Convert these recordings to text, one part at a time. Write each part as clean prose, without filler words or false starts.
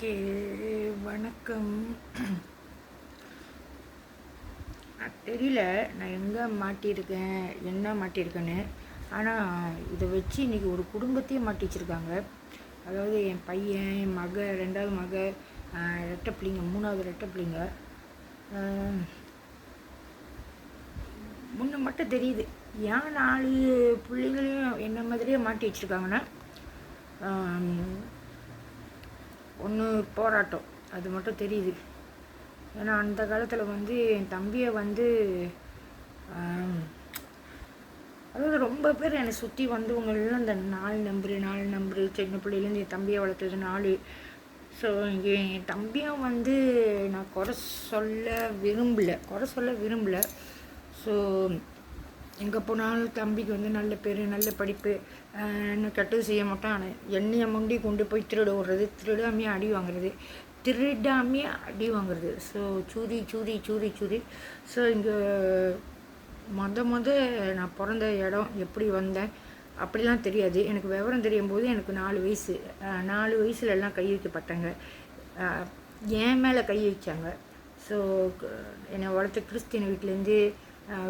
Okay, வணக்கம். தெரியல நான் எங்கே மாட்டியிருக்கேன், என்ன மாட்டியிருக்கேன்னு. ஆனால் இதை வச்சு இன்றைக்கி ஒரு குடும்பத்தையே மாட்டி வச்சுருக்காங்க. அதாவது என் பையன், என் மக, ரெண்டாவது மக, ரெட்டை பிள்ளைங்க, மூணாவது ரெட்டை பிள்ளைங்க. முன்ன மட்டும் தெரியுது ஏன் 4 பிள்ளைங்களையும் என்ன மாதிரியே மாட்டி வச்சுருக்காங்கன்னா, ஒன்று போராட்டம், அது மட்டும் தெரியுது. ஏன்னா அந்த காலத்தில் வந்து என் தம்பியை வந்து அதாவது ரொம்ப பேர் என்னை சுற்றி வந்தவங்களாம் அந்த 4 நம்பரு சின்ன பிள்ளையிலேருந்து என் தம்பியை வளர்த்தது 4. ஸோ இங்கே என் தம்பியை வந்து நான் குறை சொல்ல விரும்பலை. ஸோ எங்கே போனாலும் தம்பிக்கு வந்து நல்ல பேர், நல்ல படிப்பு, இன்னும் கெட்டது செய்ய மாட்டான். ஆனால் எண்ணெயை மண்டி கொண்டு போய் திருட விடுறது, திருடாமையே அடி வாங்குறது. ஸோ சூரி. ஸோ இங்கே நான் பிறந்த இடம், எப்படி வந்தேன் அப்படிலாம் தெரியாது. எனக்கு விவரம் தெரியும் போது எனக்கு 4 வயசு. 4 வயசுல எல்லாம் கை வைக்கப்பட்டாங்க, என் மேலே கை வச்சாங்க. ஸோ என்னை வளர்த்த கிறிஸ்டின் வீட்டிலேருந்து,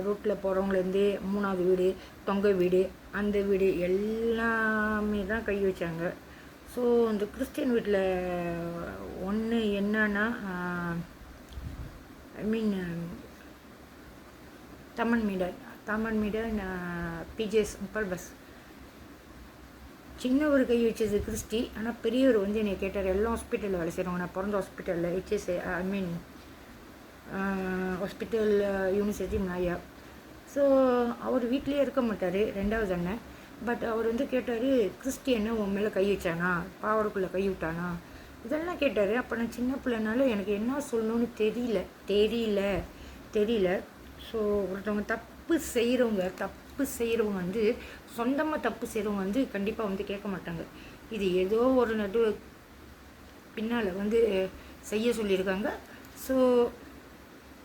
ரோட்டில் போகிறவங்கலேருந்து, 3வது வீடு, தொங்க வீடு, அந்த வீடு எல்லாமே தான் கை வச்சாங்க. ஸோ அந்த கிறிஸ்டின் வீட்டில் ஒன்று என்னன்னா, தமன் மீடர் பிஜேஎஸ் பஸ். சின்னவர் கை வச்சது கிறிஸ்டி. ஆனால் பெரியவர் வந்து என்னை கேட்டார், எல்லாம் ஹாஸ்பிட்டலில் வேலை செய்கிறவங்க, நான் பிறந்த ஹாஸ்பிட்டலில் ஹெச்எஸ்ஏ ஹாஸ்பிட்டல் யூனிவர்சிட்டி நாயா. ஸோ அவர் வீட்லேயே இருக்க மாட்டார், 2வது அண்ணன். பட் அவர் வந்து கேட்டார், கிறிஸ்டியனை உன் மேலே கை வச்சானா, பாவடுக்குள்ளே கை விட்டானா, இதெல்லாம் கேட்டார். அப்போ நான் சின்ன பிள்ளைனால எனக்கு என்ன சொல்லணும்னு தெரியல. ஸோ ஒருத்தவங்க தப்பு செய்கிறவங்க வந்து, சொந்தமாக தப்பு செய்கிறவங்க வந்து கண்டிப்பாக வந்து கேட்க மாட்டாங்க. இது ஏதோ ஒரு பின்னால் வந்து செய்ய சொல்லியிருக்காங்க. ஸோ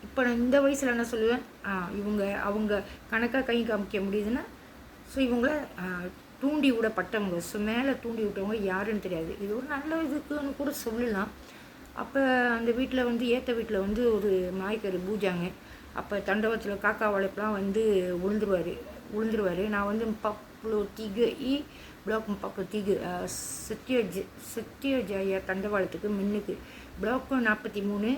இப்போ நான் இந்த வயசில் என்ன சொல்லுவேன், அவங்க கணக்காக கை காமிக்க முடியுதுன்னா, ஸோ இவங்கள தூண்டி விடப்பட்டவங்க, ஸோ மேலே தூண்டி விட்டவங்க யாருன்னு தெரியாது. இது ஒரு நல்ல இதுக்குன்னு கூட சொல்லலாம். அப்போ அந்த வீட்டில் வந்து ஏற்ற வீட்டில் வந்து ஒரு மாய்க்கறி பூஜாங்க. அப்போ தண்டவத்தில் காக்கா வளைப்பெலாம் வந்து உளுந்துருவார். நான் வந்து பப்ளோ திகு பிளாக் பப்ளோ திகு சத்யஜய தண்டவாளத்துக்கு முன்னுக்கு பிளாக்கு 43,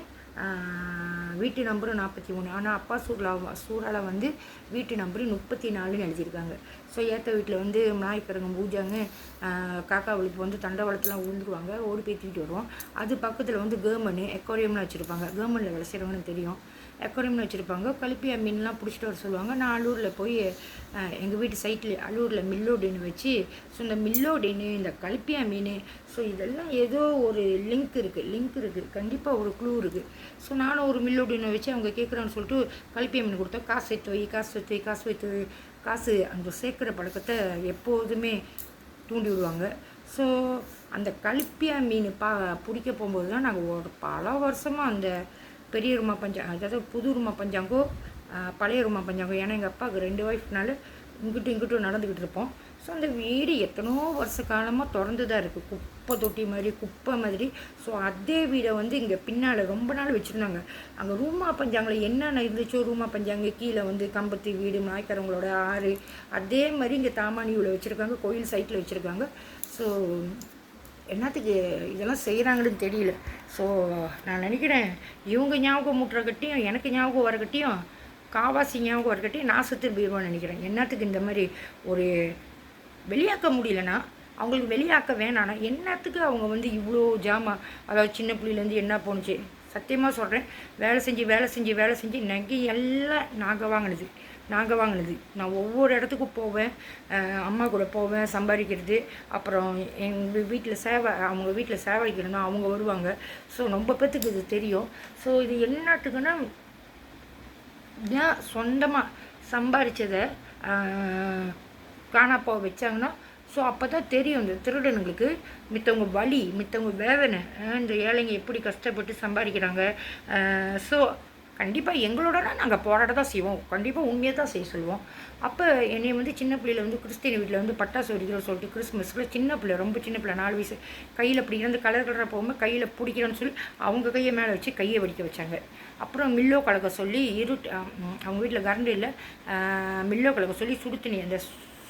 வீட்டு நம்பரும் 43. ஆனால் அப்பா சூறாவில் வந்து வீட்டு நம்பரு 34ன்னு எழுதியிருக்காங்க. ஸோ ஏற்ற வீட்டில் வந்து நாய்க்கரங்க பூஜாங்க, காக்கா வலிப்பு வந்து தண்டவாளத்தெலாம் விழுந்துருவாங்க, ஓடி போய் தூக்கிட்டு வருவோம். அது பக்கத்தில் வந்து கவர்மெண்ட் எக்வாரியம்னு வச்சுருப்பாங்க. கவர்மெண்ட்டில் வேலை செய்கிறவங்கன்னு தெரியும், எக்வாரியம்னு வச்சுருப்பாங்க. கலிப்பியா மீன்லாம் பிடிச்சிட்டு வர சொல்லுவாங்க. நான் அலூரில் போய் எங்கள் வீட்டு சைட்டில் அலூரில் மில்லோடின்னு வச்சு, ஸோ இந்த மில்லோடின்னு, இந்த கலிப்பியா மீன், ஸோ இதெல்லாம் ஏதோ ஒரு லிங்க் இருக்குது, கண்டிப்பாக ஒரு க்ளூ இருக்குது. ஸோ நானும் ஒரு மில்லோடின்னு வச்சு அவங்க கேட்குறான்னு சொல்லிட்டு கலிப்பியா மீன் கொடுத்தா, காசு அந்த சேர்க்குற பழக்கத்தை எப்போதுமே தூண்டி விடுவாங்க. ஸோ அந்த கலிப்பியா மீன் பிடிக்க போகும்போது தான் நாங்கள் ஒரு பல வருஷமாக அந்த பெரிய ரூமா பஞ்சாங்கம், அதாவது புது ரூமா பஞ்சாங்கோ, பழைய ரூமா பஞ்சாங்கம். ஏன்னா எங்கள் அப்பாவுக்கு 2 ஒய்ஃப்னால இங்கிட்டும் நடந்துக்கிட்டு இருப்போம். ஸோ அந்த வீடு எத்தனோ வருஷ காலமாக திறந்து தான் இருக்குது, குப்பை மாதிரி. ஸோ அதே வீடை வந்து இங்கே பின்னால் ரொம்ப நாள் வச்சுருந்தாங்க. அங்கே ரூமா பஞ்சாங்கில் என்னென்ன இருந்துச்சோ, ரூமா பஞ்சாங்க கீழே வந்து கம்பத்து வீடு, நாய்க்காரங்களோட ஆறு, அதே மாதிரி இங்கே தாமானியூவில் வச்சுருக்காங்க, கோயில் சைட்டில் வச்சுருக்காங்க. ஸோ என்னத்துக்கு இதெல்லாம் செய்கிறாங்கன்னு தெரியல. ஸோ நான் நினைக்கிறேன், இவங்க ஞாபகம் மூட்டுறக்கட்டியும், எனக்கு ஞாபகம் வரக்கட்டியும், காவாசி ஞாபகம் வரக்கட்டியும் நான் செத்து போயிடுவான்னு நினைக்கிறேன். என்னத்துக்கு இந்த மாதிரி ஒரு வெளியாக்க முடியலன்னா, அவங்களுக்கு வெளியாக்க வேணான்னா, என்னத்துக்கு அவங்க வந்து இவ்வளோ அதாவது சின்ன பிள்ளையிலேருந்து என்ன போணுச்சு. சத்தியமாக சொல்கிறேன், வேலை செஞ்சு நகை எல்லாம் நாங்கள் வாங்கினது. நான் ஒவ்வொரு இடத்துக்கும் போவேன், அம்மா கூட போவேன் சம்பாதிக்கிறது. அப்புறம் எங்கள் வீட்டில் அவங்க வீட்டில் சேவைக்கிறதுனா அவங்க வருவாங்க. ஸோ ரொம்ப பேத்துக்கு இது தெரியும். ஸோ இது என்னத்துக்குன்னா, ஏன் சொந்தமாக சம்பாதிச்சதை காணாப்போ வச்சாங்கன்னா, ஸோ அப்போ தான் தெரியும் இந்த திருடனுங்களுக்கு மித்தவங்க வேதனை, இந்த ஏழைங்க எப்படி கஷ்டப்பட்டு சம்பாதிக்கிறாங்க. ஸோ கண்டிப்பாக எங்களோடனா நாங்கள் போராட தான் செய்வோம், கண்டிப்பாக உண்மையாக தான் செய்ய சொல்லுவோம். அப்போ என்னை வந்து சின்ன பிள்ளையில வந்து கிறிஸ்டின் வீட்டில் வந்து பட்டாசு வெடிக்கிறோம் சொல்லிட்டு கிறிஸ்மஸில் சின்ன பிள்ளை, ரொம்ப சின்ன பிள்ளை 4 வயசு, கையில் அப்படி இருந்து கலர் கலராக போகும்போது கையில் பிடிக்கிறோன்னு சொல்லி அவங்க கையை மேலே வச்சு கையை வெடிக்க வச்சாங்க. அப்புறம் மில்லோ கலக்க சொல்லி அவங்க வீட்டில் கரண்ட் இல்லை, மில்லோ கலக்க சொல்லி சுடுத்தண்ணி அந்த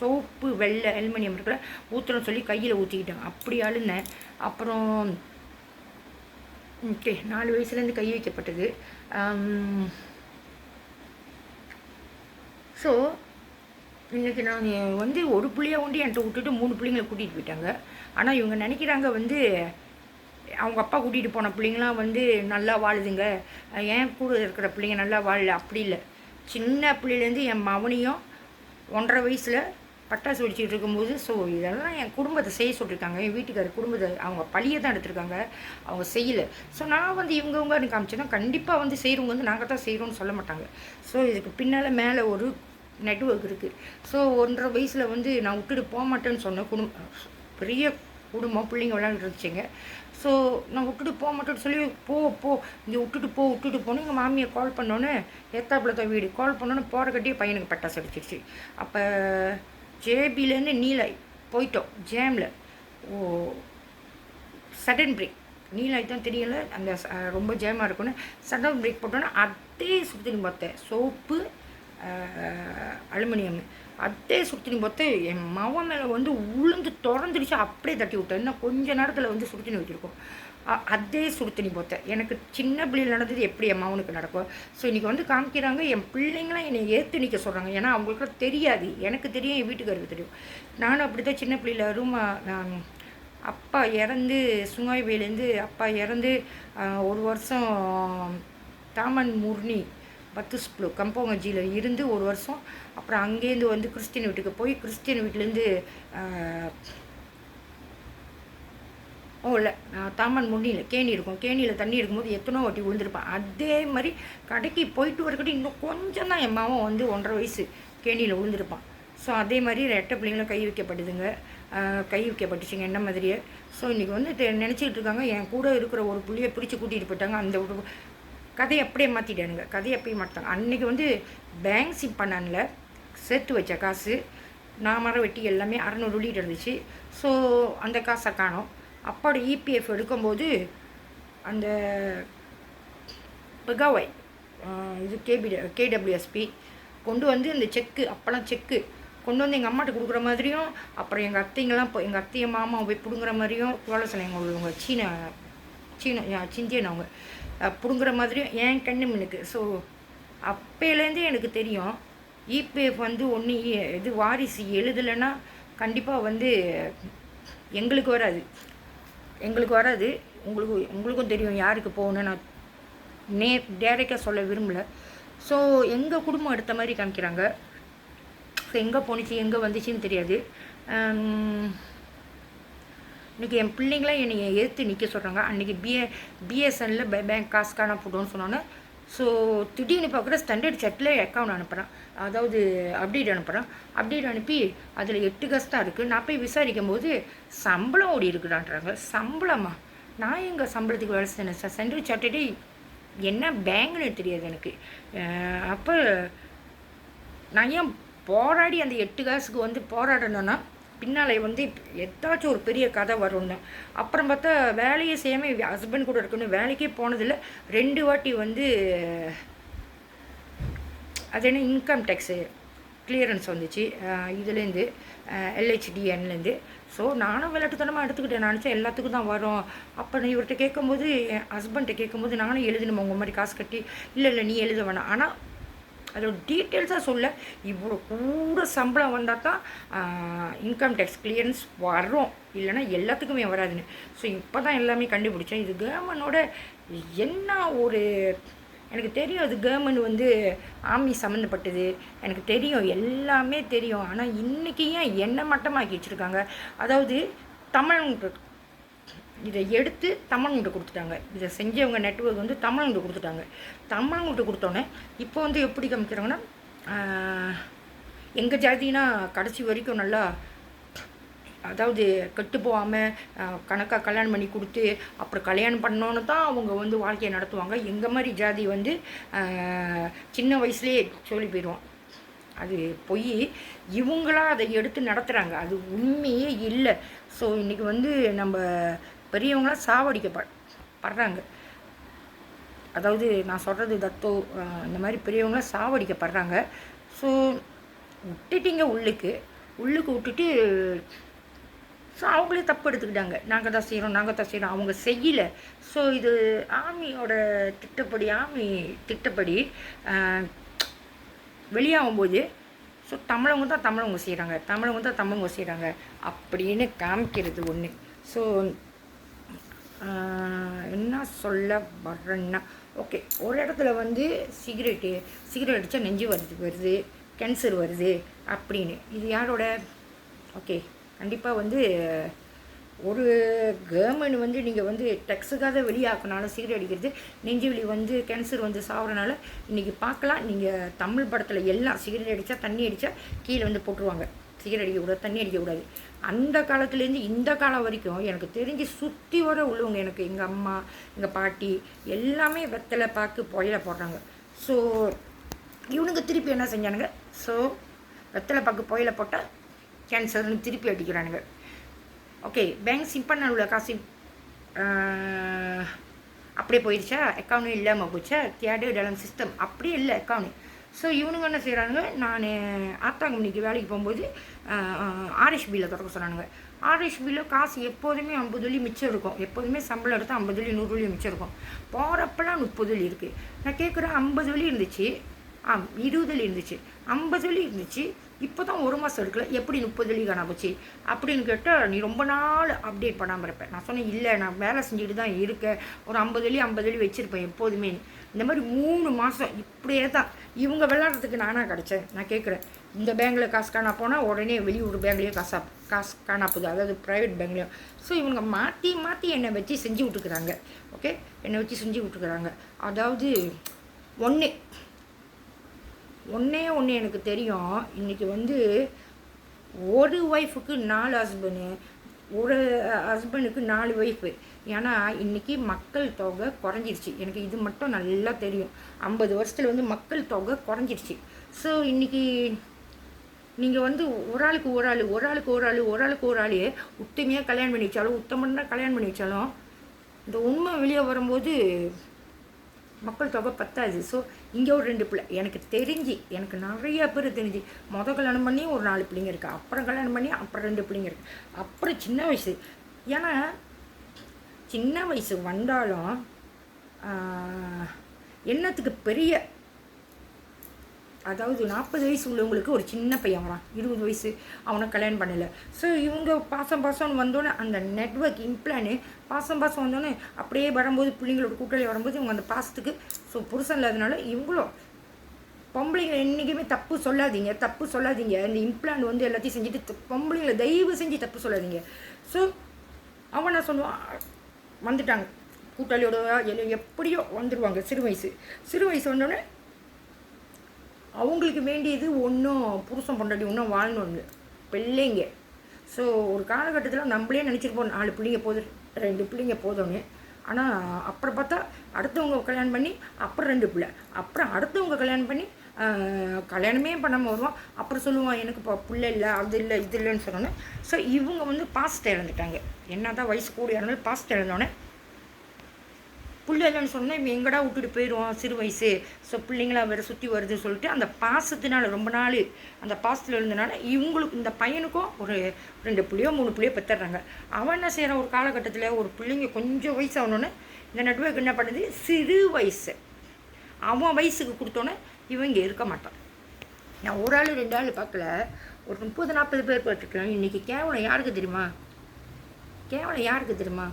சோப்பு வெள்ளை அலுமினியம் இருக்கிற ஊற்றுறோன்னு சொல்லி கையில் ஊற்றிக்கிட்டாங்க. அப்படி அழுந்தேன். அப்புறம் ஓகே 4 வயசுலேருந்து கை வைக்கப்பட்டது. ஸோ இன்றைக்கி நான் வந்து ஒரு பிள்ளைய உண்டு என்கிட்ட விட்டுட்டு 3 பிள்ளைங்களை கூட்டிகிட்டு போயிட்டாங்க. ஆனால் இவங்க நினைக்கிறாங்க வந்து அவங்க அப்பா கூட்டிகிட்டு போன பிள்ளைங்களாம் வந்து நல்லா வாழுதுங்க, என் கூட இருக்கிற பிள்ளைங்க நல்லா வாழல. அப்படி இல்லை. சின்ன பிள்ளையிலேருந்து என் மவனையும் 1.5 வயசில் பட்டாசு வெடிச்சிட்டு இருக்கும்போது ஸோ இதெல்லாம் என் குடும்பத்தை செய்ய சொல்லியிருக்காங்க. என் வீட்டுக்காரர் குடும்பத்தை அவங்க பழியை தான் எடுத்திருக்காங்க, அவங்க செய்யலை. ஸோ நான் வந்து இவங்கவுங்க காமிச்சேன்னா கண்டிப்பாக வந்து செய்கிறவங்க வந்து நாங்கள் தான் செய்கிறோன்னு சொல்ல மாட்டாங்க. ஸோ இதுக்கு பின்னால் மேலே ஒரு நெட்வொர்க் இருக்குது. ஸோ 1.5 வயசில் வந்து நான் விட்டுட்டு போக மாட்டேன்னு சொன்ன பெரிய குடும்பம், பிள்ளைங்க விளையாண்டுட்டு இருந்துச்சுங்க. ஸோ நான் விட்டுட்டு போக மாட்டேன்னு சொல்லி போ இங்கே விட்டுட்டு போனோம். எங்கள் மாமியை கால் பண்ணோன்னே எத்தாப்புல தான் வீடு கால் பண்ணோன்னே போகிற கட்டியே பையனுக்கு பட்டாசு அடிச்சிருச்சு. அப்போ ஜேபிலேருந்து நீலாய் போயிட்டோம் ஜேமில். சடன் பிரேக், நீலாய் தான் தெரியல, அந்த ரொம்ப ஜேமாக இருக்குன்னு சடன் பிரேக் போட்டோன்னா அதே சுடுதண்ணி பார்த்தேன், சோப்பு அலுமினியம் அதே சுடுதண்ணி பார்த்து என் மவன் மேலே வந்து உளுந்து திறந்துடுச்சு. அப்படியே தட்டி விட்டேன். இன்னும் கொஞ்ச நேரத்தில் வந்து சுடுதண்ணி வச்சுருக்கோம். அதே சுடுதண்ணி பார்த்தேன். எனக்கு சின்ன பிள்ளைகள் நடந்தது எப்படி என் மவனுக்கு நடக்கும். ஸோ இன்றைக்கி வந்து காமிக்கிறாங்க, என் பிள்ளைங்களாம் என்னை ஏற்று நிற்க சொல்கிறாங்க. ஏன்னா அவங்களுக்குலாம் தெரியாது, எனக்கு தெரியும், என் வீட்டுக்காருக்கு தெரியும். நானும் அப்படி தான் சின்ன பிள்ளையில் அப்பா இறந்து சுங்காய்வேலேருந்து அப்பா இறந்து 1 வருஷம் தாமன் முர்னி பத்துஸ்ப்ளூ கம்போங்கஜியில் இருந்து 1 வருஷம். அப்புறம் அங்கேருந்து வந்து கிறிஸ்டின் வீட்டுக்கு போய் கிறிஸ்டின் வீட்டிலேருந்து இல்லை தாமன் முன்னியில் கேணி இருக்கும், கேணியில் தண்ணி இருக்கும்போது எத்தனோ வாட்டி விழுந்திருப்பேன். அதே மாதிரி கடைக்கு போயிட்டு வரக்கிட்ட இன்னும் கொஞ்சம் தான் என் மாவன் வந்து 1.5 வயசு கேணியில் விழுந்திருப்பான். ஸோ அதே மாதிரி ரெட்டை பிள்ளைங்களும் கை வைக்கப்படுதுங்க, கை வைக்கப்பட்டுச்சுங்க என்ன மாதிரியே. ஸோ இன்றைக்கி வந்து நினச்சிக்கிட்டு இருக்காங்க என் கூட இருக்கிற ஒரு புள்ளியை பிடிச்சி கூட்டிகிட்டு போயிட்டாங்க. அந்த கதையை அப்படியே மாற்றிட்டானுங்க, கதையை அப்படியே மாட்டாங்க. அன்றைக்கி வந்து பேங்க் சிப் பண்ணல சேர்த்து வச்ச காசு நான் மரம் வெட்டி எல்லாமே 600 லிட்டர் இருந்துச்சு. ஸோ அந்த காசை காணோம். அப்பாவோட இபிஎஃப் எடுக்கும்போது அந்த பெகாவை இது கேடபிள்யூஎஸ்பி கொண்டு வந்து அந்த செக்கு, அப்போலாம் செக்கு கொண்டு வந்து எங்கள் அம்மாட்ட கொடுக்குற மாதிரியும், அப்புறம் எங்கள் அத்தைங்கெல்லாம் இப்போ எங்கள் அத்தைய மாமா போய் பிடுங்குற மாதிரியும், கோலசலைங்க உள்ளவங்க சிந்தியன் அவங்க பிடுங்குற மாதிரியும் என் கண்ணு மின்னுக்கு. ஸோ அப்போலேருந்தே எனக்கு தெரியும் இபிஎஃப் வந்து ஒன்று இது வாரிசு எழுதலைன்னா கண்டிப்பாக வந்து எங்களுக்கு வராது. உங்களுக்கும் தெரியும் யாருக்கு போகணுன்னு நான் டேரெக்டாக சொல்ல விரும்பலை. ஸோ எங்கள் குடும்பம் எடுத்த மாதிரி காமிக்கிறாங்க. ஸோ எங்கே போணுச்சு எங்கே வந்துச்சுன்னு தெரியாது. இன்றைக்கி என் பிள்ளைங்களாம் என்னை எதிர்த்து நிற்க சொல்கிறாங்க. அன்றைக்கி பிஎஸ்என்னில் பேங்க் காசு காண போட்டோன்னு சொன்னோன்னே ஸோ திடீர்னு பார்க்குற ஸ்டாண்டர்ட் செட்டில் அக்கௌண்ட் அனுப்புகிறேன், அதாவது அப்டேட் அனுப்பி அதில் 8 காசு தான் இருக்குது. நான் போய் விசாரிக்கும் போது சம்பளம் ஓடி இருக்குடான்றாங்க. சம்பளமா? நான் எங்கள் சம்பளத்துக்கு வேலை செய்யணும் சார், ஸ்டாண்டர்ட் சார்ட்டர்டே என்ன பேங்க்னு தெரியாது எனக்கு. அப்போ நான் ஏன் போராடி அந்த 8 காசுக்கு வந்து போராடணுன்னா பின்னால் வந்து ஏதாச்சும் ஒரு பெரிய கதை வரும்னு. அப்புறம் பார்த்தா வேலையை செய்யாமல் ஹஸ்பண்ட் கூட இருக்கணும், வேலைக்கே போனதில்லை. 2 வாட்டி வந்து அது என்ன இன்கம் டேக்ஸு கிளியரன்ஸ் வந்துச்சு இதுலேருந்து எல்ஹெச்டிஎன்லேருந்து. ஸோ நானும் விளையாட்டுத்தனமாக எடுத்துக்கிட்டேன். நான் நினச்சேன் எல்லாத்துக்கும் தான் வரும். அப்போ நான் இவர்கிட்ட கேட்கும்போது, என் ஹஸ்பண்ட்டை கேட்கும்போது நானும் எழுதணுமா உங்கள் மாதிரி காசு கட்டி? இல்லை நீ எழுத வேணாம், ஆனால் அதோட டீட்டெயில்ஸாக சொல்ல இவ்வளோ கூட சம்பளம் வந்தால் தான் இன்கம் டேக்ஸ் கிளியரன்ஸ் வரும், இல்லைன்னா எல்லாத்துக்குமே வராதுன்னு. ஸோ இப்போ தான் எல்லாமே கண்டுபிடிச்சேன். இது கவர்மெண்டோட என்ன ஒரு எனக்கு தெரியும், அது கவர்மெண்ட் வந்து ஆர்மி சம்மந்தப்பட்டது எனக்கு தெரியும், எல்லாமே தெரியும். ஆனால் இன்றைக்கி ஏன் என்ன மட்டமாக்கி வச்சுருக்காங்க? அதாவது தமிழ்கிட்ட இதை எடுத்து தமிழ்கிட்ட கொடுத்துட்டாங்க. இதை செஞ்சவங்க நெட்வொர்க் வந்து தமிழ்கிட்ட கொடுத்துட்டாங்க. தமிழ்கிட்ட கொடுத்தோன்னே இப்போ வந்து எப்படி காமிக்கிறாங்கன்னா எங்கள் ஜாதினா கடைசி வரைக்கும் நல்லா அதாவது கெட்டு போகாமல் கணக்காக கல்யாணம் பண்ணி கொடுத்து அப்புறம் கல்யாணம் பண்ணோன்னு தான் அவங்க வந்து வாழ்க்கையை நடத்துவாங்க. எங்கள் மாதிரி ஜாதி வந்து சின்ன வயசுலேயே சொல்லி போயிடுவோம். அது பொய். இவங்களா அதை எடுத்து நடத்துகிறாங்க, அது உண்மையே இல்லை. ஸோ இன்றைக்கி வந்து நம்ம பெரியவங்களாம் சாவடிக்கப்படுறாங்க. அதாவது நான் சொல்கிறது தத்தோ இந்த மாதிரி பெரியவங்களாம் சாவடிக்கப்படுறாங்க. ஸோ விட்டுட்டிங்க உள்ளுக்கு விட்டுட்டு ஸோ அவங்களே தப்பு எடுத்துக்கிட்டாங்க. நாங்கள் தான் செய்கிறோம் அவங்க செய்யலை. ஸோ இது ஆர்மியோட ஆர்மி திட்டப்படி வெளியாகும்போது ஸோ தமிழவங்க செய்கிறாங்க, தமிழவங்க செய்கிறாங்க அப்படின்னு காமிக்கிறது ஒன்று. ஸோ என்ன சொல்ல வர்றேன்னா, ஓகே, ஒரு இடத்துல வந்து சிகரெட் அடித்தா நெஞ்சு வருது, கேன்சர் வருது அப்படின்னு. இது யாரோட? ஓகே, கண்டிப்பாக வந்து ஒரு கவர்மெண்ட் வந்து நீங்கள் வந்து டெக்ஸுக்காக வெளியாக்கினால சிகரெட் அடிக்கிறது, நெஞ்சு வலி வந்து கேன்சர் வந்து சாப்பிட்றனால இன்றைக்கி பார்க்கலாம். நீங்கள் தமிழ் படத்தில் எல்லாம் சிகரெட் அடித்தா தண்ணி அடித்தா கீழே வந்து போட்டுருவாங்க. சிகரெட் அடிக்கக்கூடாது, தண்ணி அடிக்கக்கூடாது. அந்த காலத்துலேருந்து இந்த காலம் வரைக்கும் எனக்கு தெரிஞ்சு சுற்றி வர உள்ளவங்க, எனக்கு எங்கள் அம்மா எங்கள் பாட்டி எல்லாமே வெத்தலை பாக்கு புயல போடுறாங்க. ஸோ இவனுங்க திருப்பி என்ன செஞ்சானுங்க? ஸோ வெத்தலை பாக்கு புயல போட்டால் கேன்சர்னு திருப்பி அடிக்கிறானுங்க. ஓகே, பேங்க் சிம்பண்ண உள்ள காசு அப்படியே போயிடுச்சா? அக்கௌண்ட் இல்லாமல் போச்சா? தியாடு டெலம் சிஸ்டம் அப்படியே இல்லை அக்கௌண்ட். ஸோ இவனுங்க என்ன செய்கிறாங்க? நான் ஆத்தாங்கம்பனிக்கு வேலைக்கு போகும்போது ஆர்எஸ்பியில் திறக்க சொன்னானுங்க. ஆர்எஸ்பியில் காசு எப்போதுமே 50 வெள்ளி மிச்சம் இருக்கும். எப்போதுமே சம்பளம் எடுத்தால் 50 வெள்ளி 100 வெள்ளி மிச்சம் இருக்கும். போகிறப்பெல்லாம் 30 வெள்ளி இருக்குது. நான் கேட்குறேன், 50 வெள்ளி இருந்துச்சு, 20 வெள்ளி இருந்துச்சு, 50 வெள்ளி இருந்துச்சு, இப்போ தான் 1 மாதம் எடுக்கல, எப்படி 30 வெள்ளி காணா போச்சு அப்படின்னு கேட்டால், நீ ரொம்ப நாள் அப்டேட் பண்ணாமல் இருப்பேன். நான் சொன்னேன், இல்லை, நான் வேலை செஞ்சுக்கிட்டு தான் இருக்கேன், ஒரு 50 வெள்ளி வச்சுருப்பேன் எப்போதுமே. இந்த மாதிரி 3 மாதம் இப்படியே தான் இவங்க விளையாடுறதுக்கு நானாக கிடச்சேன். நான் கேட்குறேன், இந்த பேங்கில் காசு காணா போனால் உடனே வெளியூர் பேங்க்லேயும் காசு காணா போகுது, அதாவது ப்ரைவேட் பேங்க்லேயும். ஸோ இவங்க மாற்றி என்னை வச்சு செஞ்சு விட்டுக்கிறாங்க. ஓகே, என்னை வச்சு செஞ்சு விட்டுக்கிறாங்க. அதாவது ஒன்றே எனக்கு தெரியும், இன்றைக்கி வந்து ஒரு ஒய்ஃபுக்கு 4 ஹஸ்பண்டு, ஒரு ஹஸ்பண்டுக்கு 4 ஒய்ஃபு. ஏன்னா இன்றைக்கி மக்கள் தொகை குறைஞ்சிருச்சு. எனக்கு இது மட்டும் நல்லா தெரியும். 50 வருஷத்தில் வந்து மக்கள் தொகை குறைஞ்சிருச்சு. ஸோ இன்றைக்கி நீங்கள் வந்து ஒரு ஆளுக்கு ஒரு ஆள் உத்தமையாக கல்யாணம் பண்ணி வச்சாலும், உத்தமன்னா கல்யாணம் பண்ணி வச்சாலும், இந்த உண்மை வெளியே வரும்போது மக்கள் தொகை பத்தாது. ஸோ இங்கே ஒரு 2 பிள்ளை எனக்கு நிறைய பேர் தெரிஞ்சு கல்யாணம் பண்ணி ஒரு 4 பிள்ளைங்க இருக்குது, அப்புறம் கல்யாணம் பண்ணி அப்புறம் 2 பிள்ளைங்க இருக்குது, அப்புறம் சின்ன வயசு. ஏன்னா சின்ன வயசு வந்தாலும் என்னத்துக்கு பெரிய, அதாவது 40 வயசு உள்ளவங்களுக்கு ஒரு சின்ன பையன் வரான், 20 வயசு, அவனை கல்யாணம் பண்ணலை. ஸோ இவங்க பாசம்னு வந்தோன்னே அந்த நெட்வொர்க் இம்ப்ளானு பாசம் வந்தோன்னே அப்படியே வரும்போது, பிள்ளைங்களோட கூட்டாளி வரும்போது இவங்க அந்த பாசத்துக்கு ஸோ புருஷன் இல்லாதனால இவங்களும் பொம்பளைங்க என்றைக்குமே தப்பு சொல்லாதீங்க. இந்த இம்ப்ளான் வந்து எல்லாத்தையும் செஞ்சுட்டு பொம்பளைங்களை தயவு செஞ்சு தப்பு சொல்லாதீங்க. ஸோ அவன் நான் சொல்லுவான், வந்துட்டாங்க கூட்டாளியோட எப்படியோ வந்துடுவாங்க. சிறு வயசு வந்தோடனே அவங்களுக்கு வேண்டியது ஒன்றும் புருஷன் பொண்டாட்டி ஒன்றும் வாழணும் பிள்ளைங்க. ஸோ ஒரு காலகட்டத்தில் நம்மளே நினச்சிருப்போம் 4 பிள்ளைங்க போதும், 2 பிள்ளைங்க போதும்னு. ஆனால் அப்புறம் பார்த்தா அடுத்தவங்க கல்யாணம் பண்ணி அப்புறம் 2 பிள்ளை, அப்புறம் அடுத்தவங்க கல்யாணம் பண்ணி கல்யாணமே பண்ணாமல் வருவான். அப்புறம் சொல்லுவான், எனக்கு இப்போ பிள்ளை இல்லை, அது இல்லை, இது இல்லைன்னு சொன்னோன்னே. ஸோ இவங்க வந்து பாசத்தை இழந்துட்டாங்க. என்ன தான் வயசு கூட இருந்தாலும் பாசத்தை இழந்தோடனே பிள்ளை இல்லைன்னு சொன்னால் இவன் எங்கடா விட்டுட்டு போயிடுவான் சிறு வயசு. ஸோ பிள்ளைங்களா வேறு சுற்றி வருதுன்னு சொல்லிட்டு அந்த பாசத்தினால ரொம்ப நாள் அந்த பாசத்தில் இருந்தனால இவங்களுக்கு இந்த பையனுக்கும் ஒரு 2 பிள்ளையோ 3 பிள்ளையோ பெற்றுறாங்க. அவன் என்ன செய்கிறான், ஒரு காலகட்டத்தில் ஒரு பிள்ளைங்க கொஞ்சம் வயசு ஆகணுன்னு இந்த நெட்வொர்க் என்ன பண்ணுது, சிறு வயசு அவன் வயசுக்கு கொடுத்தோன்னே இவங்க இருக்க மாட்டான். நான் ஒரு ஆள் 2 ஆள் பார்க்கல, ஒரு 30-40 பேர் பார்த்துருக்கேன். இன்றைக்கி கேவலம் யாருக்கு தெரியுமா?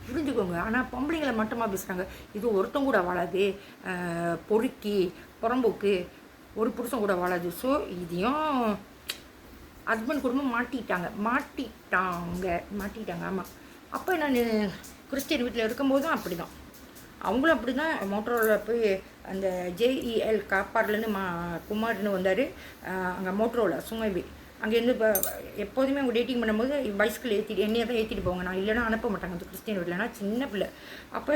புரிஞ்சுக்கோங்க. ஆனால் பொம்பளைங்களை மட்டுமா பேசுகிறாங்க. இது ஒருத்தங்க கூட வாழாது, பொறுக்கி புறம்போக்கு ஒரு புருஷன் கூட வாழாது. ஸோ இதையும் ஹஸ்பண்ட் குடும்பம் மாட்டிட்டாங்க. ஆமாம். அப்போ நான் கிறிஸ்டியன் வீட்டில் இருக்கும்போதும் அப்படி தான், அவங்களும் அப்படி தான். மோட்டரோவில் போய் அந்த JEL காப்பாடுலேருந்து குமார்னு வந்தார். அங்கே மோட்டரோவில் சுமைவி அங்கேருந்து இப்போ எப்போதுமே அவங்க டேட்டிங் பண்ணும்போது பைஸ்கிள் ஏற்றிட்டு என்னையை தான் ஏற்றிட்டு போவாங்க. நான் இல்லைன்னா அனுப்ப மாட்டாங்க அந்த கிறிஸ்டின் வீட்டில். நான் சின்ன பிள்ளை. அப்போ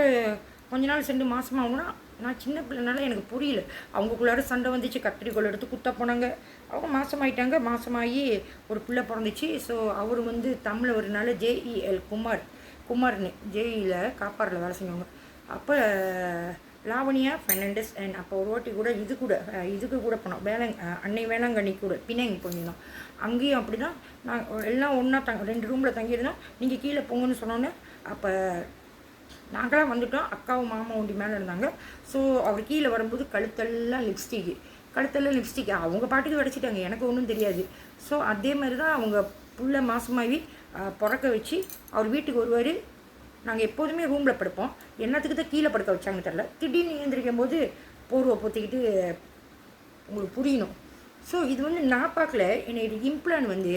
கொஞ்ச நாள் சென்று மாதமாகனா நான் சின்ன பிள்ளைனால எனக்கு புரியல. அவங்களுக்குள்ளார சண்டை வந்துச்சு, கத்திரிக்கோள் எடுத்து குத்த போனாங்க. அவங்க மாதமாயிட்டாங்க. மாதமாகி ஒரு பிள்ளை பிறந்துச்சு. ஸோ அவர் வந்து தமிழ் வரனால ஜேஇஎல் குமார்னு ஜேஇயில் காப்பாரில் வேலை செஞ்சவங்க. அப்போ லாவணியா ஃபெர்னாண்டஸ் அண்ட் அப்போ ஒரு வாட்டி கூட இதுக்கு கூட போனோம். அன்னை வேளாங்கண்ணி கூட பிணைங்க போயிருந்தோம். அங்கேயும் அப்படி தான் நான் எல்லாம் ஒன்றா 2 ரூமில் தங்கியிருந்தோம். நீங்கள் கீழே போங்கன்னு சொன்னோன்னே அப்போ நாங்களாம் வந்துவிட்டோம். அக்காவும் மாமா ஒண்டி மேலே இருந்தாங்க. ஸோ அவர் கீழே வரும்போது கழுத்தெல்லாம் லிப்ஸ்டிக்கு அவங்க பாட்டுக்கு வடிச்சிட்டாங்க. எனக்கு ஒன்றும் தெரியாது. ஸோ அதே மாதிரி தான் அவங்க புள்ள மாதமாகி பிறக்க வச்சு அவர் வீட்டுக்கு வருவார். நாங்கள் எப்போதுமே ரூமில் படுப்போம். என்னத்துக்கு தான் கீழே படுக்க வச்சாங்கன்னு தெரில. திடீர்னு எழுந்திரிக்கும் போது போர்வை பொத்திக்கிட்டு உங்களுக்கு புரியணும். ஸோ இது வந்து நான் பார்க்கல. என்னோட இம்ப்ளான் வந்து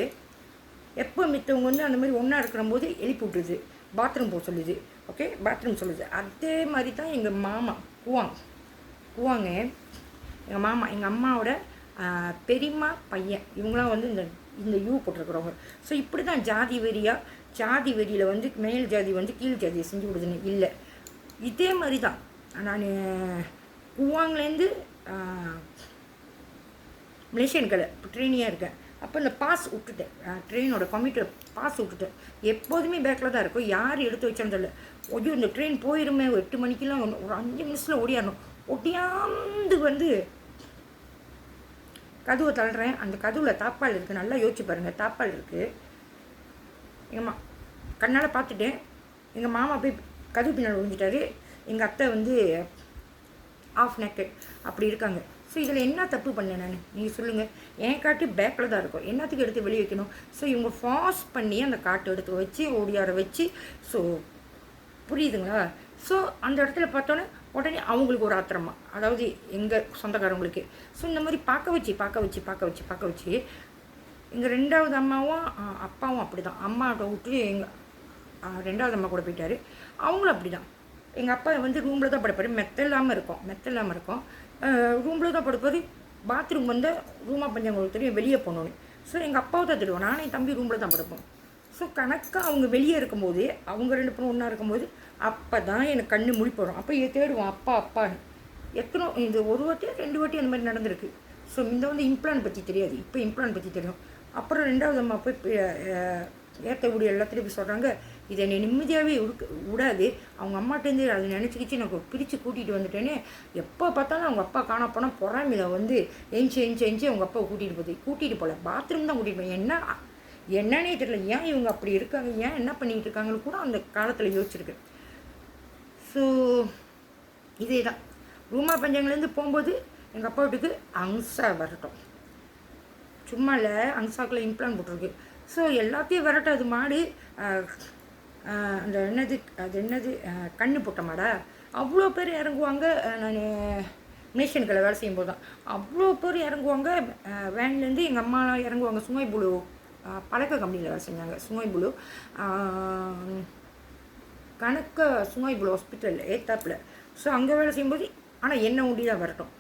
எப்போ மித்தவங்க வந்து அந்த மாதிரி ஒன்றா இருக்கிறம்போது எழுப்பி விட்டுருது. பாத்ரூம் போக சொல்லுது. ஓகே, பாத்ரூம் சொல்லுது. அதே மாதிரி தான் எங்கள் மாமா குவாங்க எங்கள் மாமா, எங்கள் அம்மாவோட பெரியம்மா பையன், இவங்களாம் வந்து இந்த யூ போட்டிருக்கிறவங்க. ஸோ இப்படி தான் ஜாதி வெறியில் வந்து மேல் ஜாதி வந்து கீழ் ஜாதியை செஞ்சு கொடுதுன்னு இல்லை. இதே மாதிரி தான் நான் குவாங்லேருந்து மலேசியன் கடை இப்போ ட்ரெயினியாக இருக்கேன். அப்போ இந்த பாஸ் விட்டுட்டேன், ட்ரெயினோட கம்ப்யூட்டர் பாஸ் விட்டுட்டேன். எப்போதுமே பேக்கில் தான் இருக்கும். யார் எடுத்து வச்சான்னு தெரியல. ஐயோ இந்த ட்ரெயின் போயிருமே 8 மணிக்கெலாம் ஒரு 5 நிமிஷத்தில் ஓடியாடணும். ஒட்டியாந்து வந்து கதவை தள்ளுறேன். அந்த கதவில் தாப்பால் இருக்குது. நல்லா யோசிச்சு பாருங்கள், தாப்பால் இருக்குது. எங்கள் கண்ணால் பார்த்துட்டேன். எங்கள் மாமா போய் கதவு பின்னால் விழுந்துட்டாரு. எங்கள் அத்தை வந்து ஆஃப் நெக்கட் அப்படி இருக்காங்க. ஸோ இதில் என்ன தப்பு பண்ணேன் நான், நீங்கள் சொல்லுங்கள். என் காட்டு பேக்கில் தான் இருக்கும். என்னத்துக்கு எடுத்து வெளியே வைக்கணும்? ஸோ இவங்க ஃபாஸ்ட் பண்ணி அந்த காட்டு எடுத்து வச்சு ஓடியார வச்சு, ஸோ புரியுதுங்களா? ஸோ அந்த இடத்துல பார்த்தோன்னே உடனே அவங்களுக்கு ஒரு ஆத்திரமா, அதாவது எங்கள் சொந்தக்காரங்களுக்கு. ஸோ இந்த மாதிரி பார்க்க வச்சு எங்கள் 2வது அம்மாவும் அப்பாவும் அப்படி தான். அம்மாட்ட விட்டு எங்கள் 2வது அம்மா கூட போயிட்டார். அவங்களும் அப்படி தான். எங்கள் அப்பா வந்து ரூமில் தான் படுப்பார். மெத்தல்லாமல் இருக்கும். ரூமில் தான் படுப்பார். பாத்ரூம் வந்து ரூமாக பஞ்சங்களுக்கு தெரியும், வெளியே போகணுன்னு. ஸோ எங்கள் அப்பாவை தான் தெரியும். நானும் என் தம்பி ரூமில் தான் படுப்போம். ஸோ கணக்காக அவங்க வெளியே இருக்கும்போது, அவங்க 2 பேரும் ஒன்றா இருக்கும்போது அப்போ தான் எனக்கு கண்ணு முழிப்படும். அப்போ தேடுவோம் அப்பான்னு. எத்தனை இது 1 வாட்டி 2 வாட்டி அந்த மாதிரி நடந்திருக்கு. ஸோ இந்த வந்து இம்ப்ளான் பற்றி தெரியாது, இப்போ இம்ப்ளான் பற்றி தெரியும். அப்புறம் 2வது அம்மா போய் ஏற்ற கூடிய எல்லாத்துலேயும் போய் சொல்கிறாங்க, இதை என்னை நிம்மதியாகவே விடாது. அவங்க அம்மாட்டேருந்து அதை நினச்சிக்கிச்சு எனக்கு பிரித்து கூட்டிகிட்டு வந்துட்டேன்னு. எப்போ பார்த்தாலும் அவங்க அப்பா காண போனால் பொறாமையில் வந்து எஞ்சி அவங்க அப்பாவை கூட்டிகிட்டு போகல, பாத்ரூம் தான் கூட்டிகிட்டு போய். என்னன்னே தெரியல, ஏன் இவங்க அப்படி இருக்காங்க, ஏன் என்ன பண்ணிகிட்டு இருக்காங்கன்னு கூட அந்த காலத்தில் யோசிச்சிருக்கேன். ஸோ இதே தான் ரூமா பஞ்சங்கள்லேருந்து போகும்போது எங்கள் அப்பா வீட்டுக்கு அங்ஸா வரட்டும். சும்மா இல்லை, அங்ஸாக்கில் இம்ப்ளான் போட்டிருக்கு. ஸோ எல்லாத்தையும் வரட்டும். அது மாடு அந்த என்னது கண்ணு போட்ட மாடா, அவ்வளோ பேர் இறங்குவாங்க. நான் மலேசியன்களை வேலை செய்யும்போது தான் அவ்வளோ பேர் இறங்குவாங்க. வேன்லேருந்து எங்கள் அம்மாலாம் இறங்குவாங்க. சுமைபுழு பழக்க கம்பெனியில் வேலை செஞ்சாங்க. சுமைபுழு சுமைபுழு ஹாஸ்பிட்டல் ஏத்தாப்பில். ஸோ அங்கே வேலை செய்யும்போது ஆனால் என்ன உண்டி தான் வரட்டும்.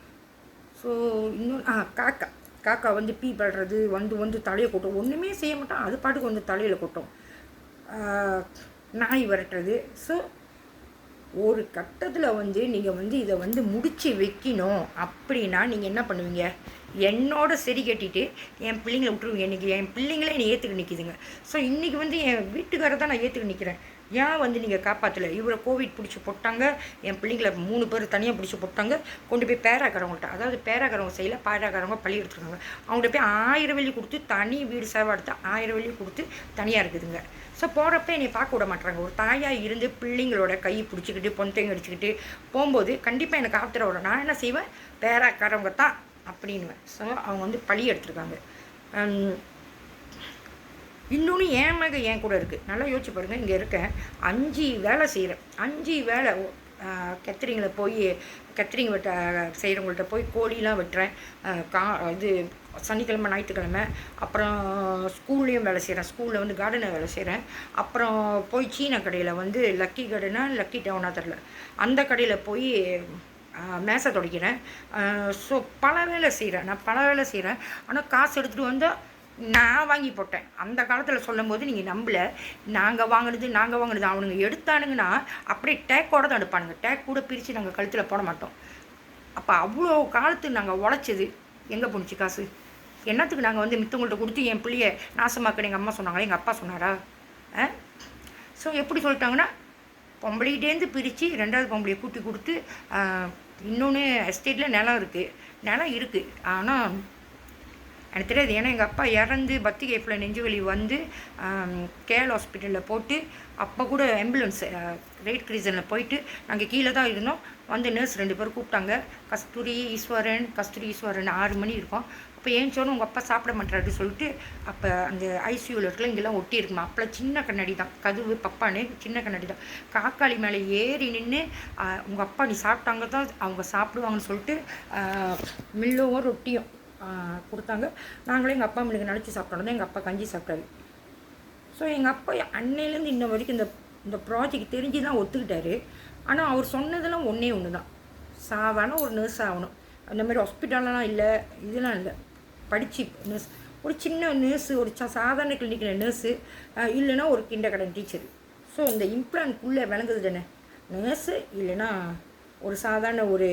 ஸோ இன்னொன்று காக்கா வந்து பீ படுறது வந்து தலையை கொட்டும். ஒன்றுமே செய்ய மாட்டோம், அது பாட்டுக்கு வந்து தலையில் கொட்டும். நாய் விரட்டுறது. ஸோ ஒரு கட்டத்தில் வந்து நீங்கள் வந்து இதை வந்து முடித்து வைக்கணும் அப்படின்னா நீங்கள் என்ன பண்ணுவீங்க? என்னோட சரி கட்டிட்டு என் பிள்ளைங்களை விட்டுருவீங்க. இன்றைக்கி என் பிள்ளைங்களே என்னை ஏற்றுக்க நிற்கிதுங்க. ஸோ இன்றைக்கி வந்து என் வீட்டுக்காரை தான் நான் ஏற்றுக்க நிற்கிறேன். ஏன் வந்து நீங்கள் காப்பாற்றலை? இவரை கோவிட் பிடிச்சி போட்டாங்க, என் பிள்ளைங்களை 3 பேர் தனியாக பிடிச்சி போட்டாங்க. கொண்டு போய் பேராக்காரவங்கள்ட்ட, அதாவது பேராக்காரவங்க செய்யல, பாராக்காரவங்க பள்ளி எடுத்துருக்காங்க. அவங்கள்ட்ட போய் 1000 வெள்ளி கொடுத்து தனி வீடு சேவை எடுத்து 1000 வெள்ளி கொடுத்து தனியாக இருக்குதுங்க. ஸோ போகிறப்ப என்னை பார்க்க விட மாட்டாங்க. ஒரு தாயாக இருந்து பிள்ளைங்களோட கை பிடிச்சிக்கிட்டு பொந்தைங்க அடிச்சுக்கிட்டு போகும்போது கண்டிப்பாக எனக்கு ஆத்திரம் வரும். நான் என்ன செய்வேன்? பேராக்காரவங்க தான் அப்படின்னுவேன். ஸோ அவங்க வந்து பள்ளி எடுத்துருக்காங்க. இன்னொன்று என் மக என் கூட இருக்குது. நல்லா யோசிச்சு பாருங்கள். இங்கே இருக்கேன், 5 வேலை செய்கிறேன். 5 வேலை கத்திரிங்களை போய் கத்திரிங்க வெட்ட செய்கிறவங்கள்ட்ட போய் கோழிலாம் வெட்டுறேன். இது சனிக்கிழமை ஞாயிற்றுக்கிழமை. அப்புறம் ஸ்கூல்லேயும் வேலை செய்கிறேன். ஸ்கூலில் வந்து கார்டனில் வேலை செய்கிறேன். அப்புறம் போய் சீன கடையில் வந்து லக்கி டவுனாக தெரில, அந்த கடையில் போய் மேசை துடைக்கிறேன். ஸோ பல வேலை செய்கிறேன். ஆனால் காசு எடுத்துகிட்டு வந்தால் நான் வாங்கி போட்டேன். அந்த காலத்தில் சொல்லும்போது நீங்கள் நம்பலை. நாங்கள் வாங்கினது அவனுங்க எடுத்தானுங்கன்னா அப்படியே டேக்கோடு தான் எடுப்பானுங்க. டேக் கூட பிரித்து நாங்கள் கழுத்தில் போட மாட்டோம். அப்போ அவ்வளோ காலத்துக்கு நாங்கள் உழைச்சது எங்கே போணுச்சு காசு? என்னத்துக்கு நாங்கள் வந்து மித்தவங்கள்ட்ட கொடுத்து என் பிள்ளைய நாசமாக்கணும் எங்கள் அம்மா சொன்னாங்களே, எங்கள் அப்பா சொன்னாரா? ஸோ எப்படி சொல்லிட்டாங்கன்னா, பொம்பளைகிட்டேருந்து பிரித்து 2வது பொம்பளையை கூட்டி கொடுத்து, இன்னொன்று எஸ்டேட்டில் நிலம் இருக்குது ஆனால் எனக்கு தெரியாது. ஏன்னா எங்கள் அப்பா இறந்து பத்தி கேஃபில் நெஞ்சு வலி வந்து கேஎல் ஹாஸ்பிட்டலில் போட்டு, அப்போ கூட ஆம்புலன்ஸ் ரெட் கிரீசனில் போயிட்டு நாங்கள் கீழே தான் இருந்தோம். வந்து நர்ஸ் 2 பேர் கூப்பிட்டாங்க, கஸ்தூரி ஈஸ்வரன் 6 மணி இருக்கும். அப்போ ஏஞ்சோன்னு உங்கள் அப்பா சாப்பிட மாட்டாருன்னு சொல்லிட்டு, அப்போ அந்த ஐசியூவில் இருக்கல இங்கெல்லாம் ஒட்டி இருக்குமா. அப்போலாம் சின்ன கண்ணாடி தான், கதவு பப்பானே சின்ன கண்ணாடி தான். காக்காளி மேலே ஏறி நின்று உங்கள் அப்பா நீ சாப்பிட்டாங்க தான் அவங்க சாப்பிடுவாங்கன்னு சொல்லிட்டு மில்லவும் ரொட்டியும் கொடுத்தாங்க. நாங்களே எங்கள் அப்பா மில்லுக்கு நினச்சி சாப்பிட்டோம் தான் எங்கள் அப்பா கஞ்சி சாப்பிட்டாரு. ஸோ எங்கள் அப்பா அன்னையிலேருந்து இன்ன வரைக்கும் இந்த ப்ராஜெக்ட் தெரிஞ்சு தான் ஒத்துக்கிட்டாரு. ஆனால் அவர் சொன்னதெல்லாம் ஒன்று தான், சாதாரண ஒரு நர்ஸ் ஆகணும். அந்த மாதிரி ஹாஸ்பிட்டல்லாம் இல்லை, இதெல்லாம் இல்லை. படித்து நர்ஸ், ஒரு சின்ன நர்ஸு, ஒரு சாதாரண கிளினிக்கில் நர்ஸு, இல்லைன்னா ஒரு கிண்டர்கார்டன் டீச்சரு. ஸோ இந்த இம்ப்ளான்ட்குள்ளே விளங்குது தானே, நர்ஸு இல்லைன்னா ஒரு சாதாரண ஒரு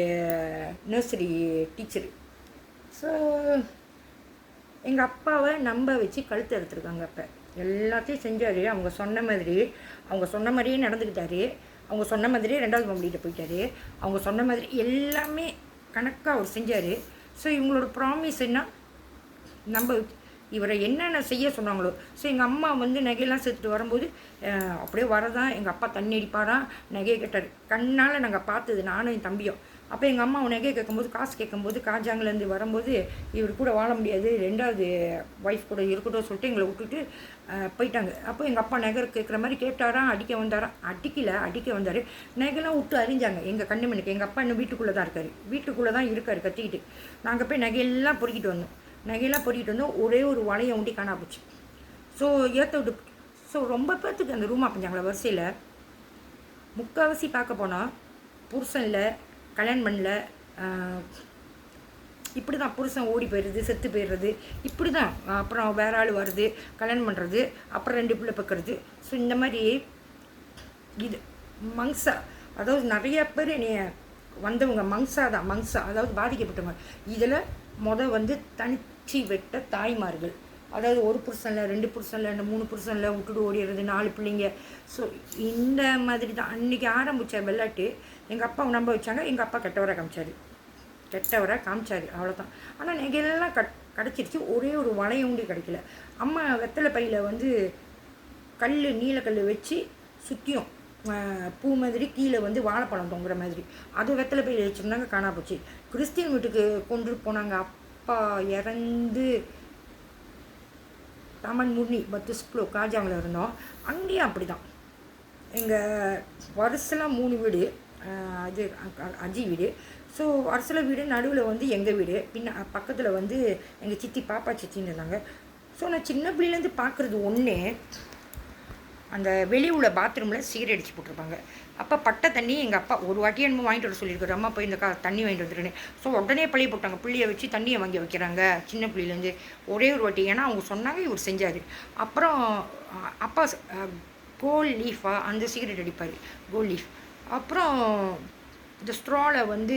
நர்சரி டீச்சரு. ஸோ எங்கள் அப்பாவை நம்ப வச்சு கழுத்து எடுத்துருக்காங்க. அப்போ எல்லாத்தையும் செஞ்சார். அவங்க சொன்ன மாதிரியே நடந்துக்கிட்டாரு. அவங்க சொன்ன மாதிரியே 2வது பொம்பளைகிட்ட போயிட்டார். அவங்க சொன்ன மாதிரி எல்லாமே கணக்காக அவர் செஞ்சார். ஸோ இவங்களோட ப்ராமிஸ் என்ன, நம்ம இவரை என்னென்ன செய்ய சொன்னாங்களோ. ஸோ எங்கள் அம்மா வந்து நகையெல்லாம் சேர்த்துட்டு வரும்போது அப்படியே வரதான் எங்கள் அப்பா தண்ணி அடிப்பாராம், நகையை கேட்டார். கண்ணால் நாங்கள் பார்த்தது, நானும் என் தம்பியும். அப்போ எங்கள் அம்மா நகையை கேட்கும்போது, காசு கேட்கும்போது, காஜாங்கிலேருந்து வரும்போது இவர் கூட வாழ முடியாது, 2வது ஒய்ஃப் கூட இருக்கட்டும் சொல்லிட்டு எங்களை விட்டுட்டு போயிட்டாங்க. அப்போ எங்கள் அப்பா நகை கேட்குற மாதிரி கேட்டாராம், அடிக்க வந்தார். நகைலாம் விட்டு அறிஞ்சாங்க எங்கள் கண்ணு மணிக்கு. எங்கள் அப்பா இன்னும் வீட்டுக்குள்ளே தான் இருக்கார் கத்திக்கிட்டு. நாங்கள் போய் நகையெல்லாம் பொறுக்கிட்டு வந்தோம். ஒரே ஒரு வளையம் உண்டி காணா போச்சு. ஸோ ஏற்ற விட்டு. ஸோ ரொம்ப பேர்த்துக்கு அந்த ரூமா பஞ்சாங்கள வரிசையில் முக்கால்வாசி பார்க்க போனால் புருஷன் இல்லை, கல்யாணம் பண்ணல, இப்படி தான் புருஷன் ஓடி போயிடுறது, செத்து போயிடுறது, இப்படி தான். அப்புறம் வேற ஆள் வருது, கல்யாணம் பண்ணுறது, அப்புறம் 2 பிள்ளை பக்கிறது. ஸோ இந்த மாதிரி இது மங்ஸா, அதாவது நிறைய பேர் வந்தவங்க மங்ஸா, அதாவது பாதிக்கப்பட்டவங்க. இதில் வந்து தனிச்சு வெட்ட தாய்மார்கள், அதாவது ஒரு புருஷனில் 2 புருஷனில் 3 புருஷனில் விட்டுட்டு ஓடிடுறது, 4 பிள்ளைங்க. ஸோ இந்த மாதிரி தான் அன்றைக்கி ஆரம்பித்த விளையாட்டு. எங்கள் அப்பாவை நம்ப வச்சாங்க. எங்கள் அப்பா கெட்டவராக காமிச்சார், அவ்வளோதான். ஆனால் நெகையெல்லாம் கிடச்சிருச்சு. ஒரே ஒரு வளையுண்டி கிடைக்கல. அம்மா வெத்தலை பையில் வந்து நீலக்கல் வச்சு சுற்றியும் பூ மாதிரி கீழே வந்து வாழைப்பழம் தொங்குற மாதிரி அது வெத்தலை பையில் வச்சுருந்தாங்க, காணா போச்சு. கிறிஸ்டின் வீட்டுக்கு கொண்டு போனாங்க. அப்பா இறந்து தாமன் முன்னி பத்துஸ்ப்ளோ காஜாவில் இருந்தோம். அங்கேயும் அப்படி தான். எங்கள் வருஷலாம் 3 வீடு, அது அஜி வீடு. ஸோ வருஷல வீடு, நடுவில் வந்து எங்கள் வீடு, பக்கத்தில் வந்து எங்கள் சித்தி பாப்பா சித்தின்னு இருந்தாங்க. ஸோ நான் சின்ன பிள்ளைலேருந்து பார்க்குறது ஒன்று, அந்த வெளி உள்ள பாத்ரூமில் சிகரெட் அடித்து போட்டிருப்பாங்க. அப்போ பட்டை தண்ணி எங்கள் அப்பா ஒரு வாட்டியே என்னமோ வாங்கிட்டு வர சொல்லியிருக்காரு, அம்மா போய் இந்த தண்ணி வாங்கிட்டு வந்துருன்னு. ஸோ உடனே பழைய போட்டாங்க, பிள்ளையை வச்சு தண்ணியை வாங்கி வைக்கிறாங்க சின்ன பிள்ளைலேருந்து. ஒரே ஒரு வாட்டி, ஏன்னா அவங்க சொன்னாங்க, இவர் செஞ்சார். அப்புறம் அப்பா கோல்ட் லீஃபா அந்த சிகரெட் அடிப்பார், கோல்ட் லீஃப். அப்புறம் இந்த ஸ்ட்ராவில் வந்து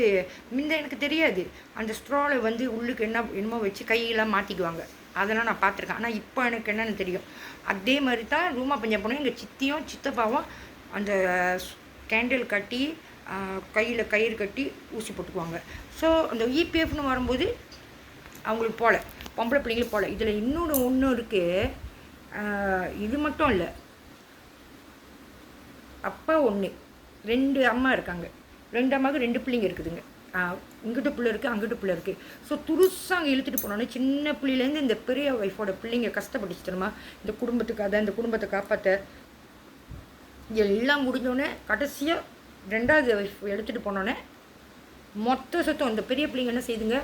எனக்கு தெரியாது, அந்த ஸ்ட்ராவில் வந்து உள்ளுக்கு என்னமோ வச்சு கையெல்லாம் மாற்றிக்குவாங்க, அதெல்லாம் நான் பார்த்துருக்கேன். ஆனால் இப்போ எனக்கு என்னென்னு தெரியும். அதே மாதிரி தான் ரூமா பஞ்சம் போனோம். எங்கள் சித்தியும் சித்தப்பாவும் அந்த கேண்டில் கட்டி கையில் கயிறு கட்டி ஊசி போட்டுக்குவாங்க. ஸோ அந்த இபிஎஃப்னு வரும்போது அவங்களுக்கு போகல, பொம்பளை பிள்ளைங்களுக்கு போகல. இதில் ஒன்று இருக்குது, இது மட்டும் இல்லை. அப்பா 1, 2 அம்மா இருக்காங்க, 2 அம்மாவுக்கு 2 பிள்ளைங்க இருக்குதுங்க. இங்கிட்ட பிள்ளை இருக்குது, அங்கிட்ட பிள்ளை இருக்குது. ஸோ துருசாக அங்கே இழுத்துட்டு போனோன்னே சின்ன பிள்ளையிலேருந்து இந்த பெரிய ஒய்ஃபோட பிள்ளைங்க கஷ்டப்பட்டுச்சு தெரியுமா, இந்த குடும்பத்துக்காக, இந்த குடும்பத்தை காப்பாற்ற. எல்லாம் முடிஞ்சோடனே கடைசியாக 2வது ஒய்ஃப் எடுத்துகிட்டு போனோன்னே மொத்த சொத்தம் இந்த பெரிய பிள்ளைங்க என்ன செய்துங்க,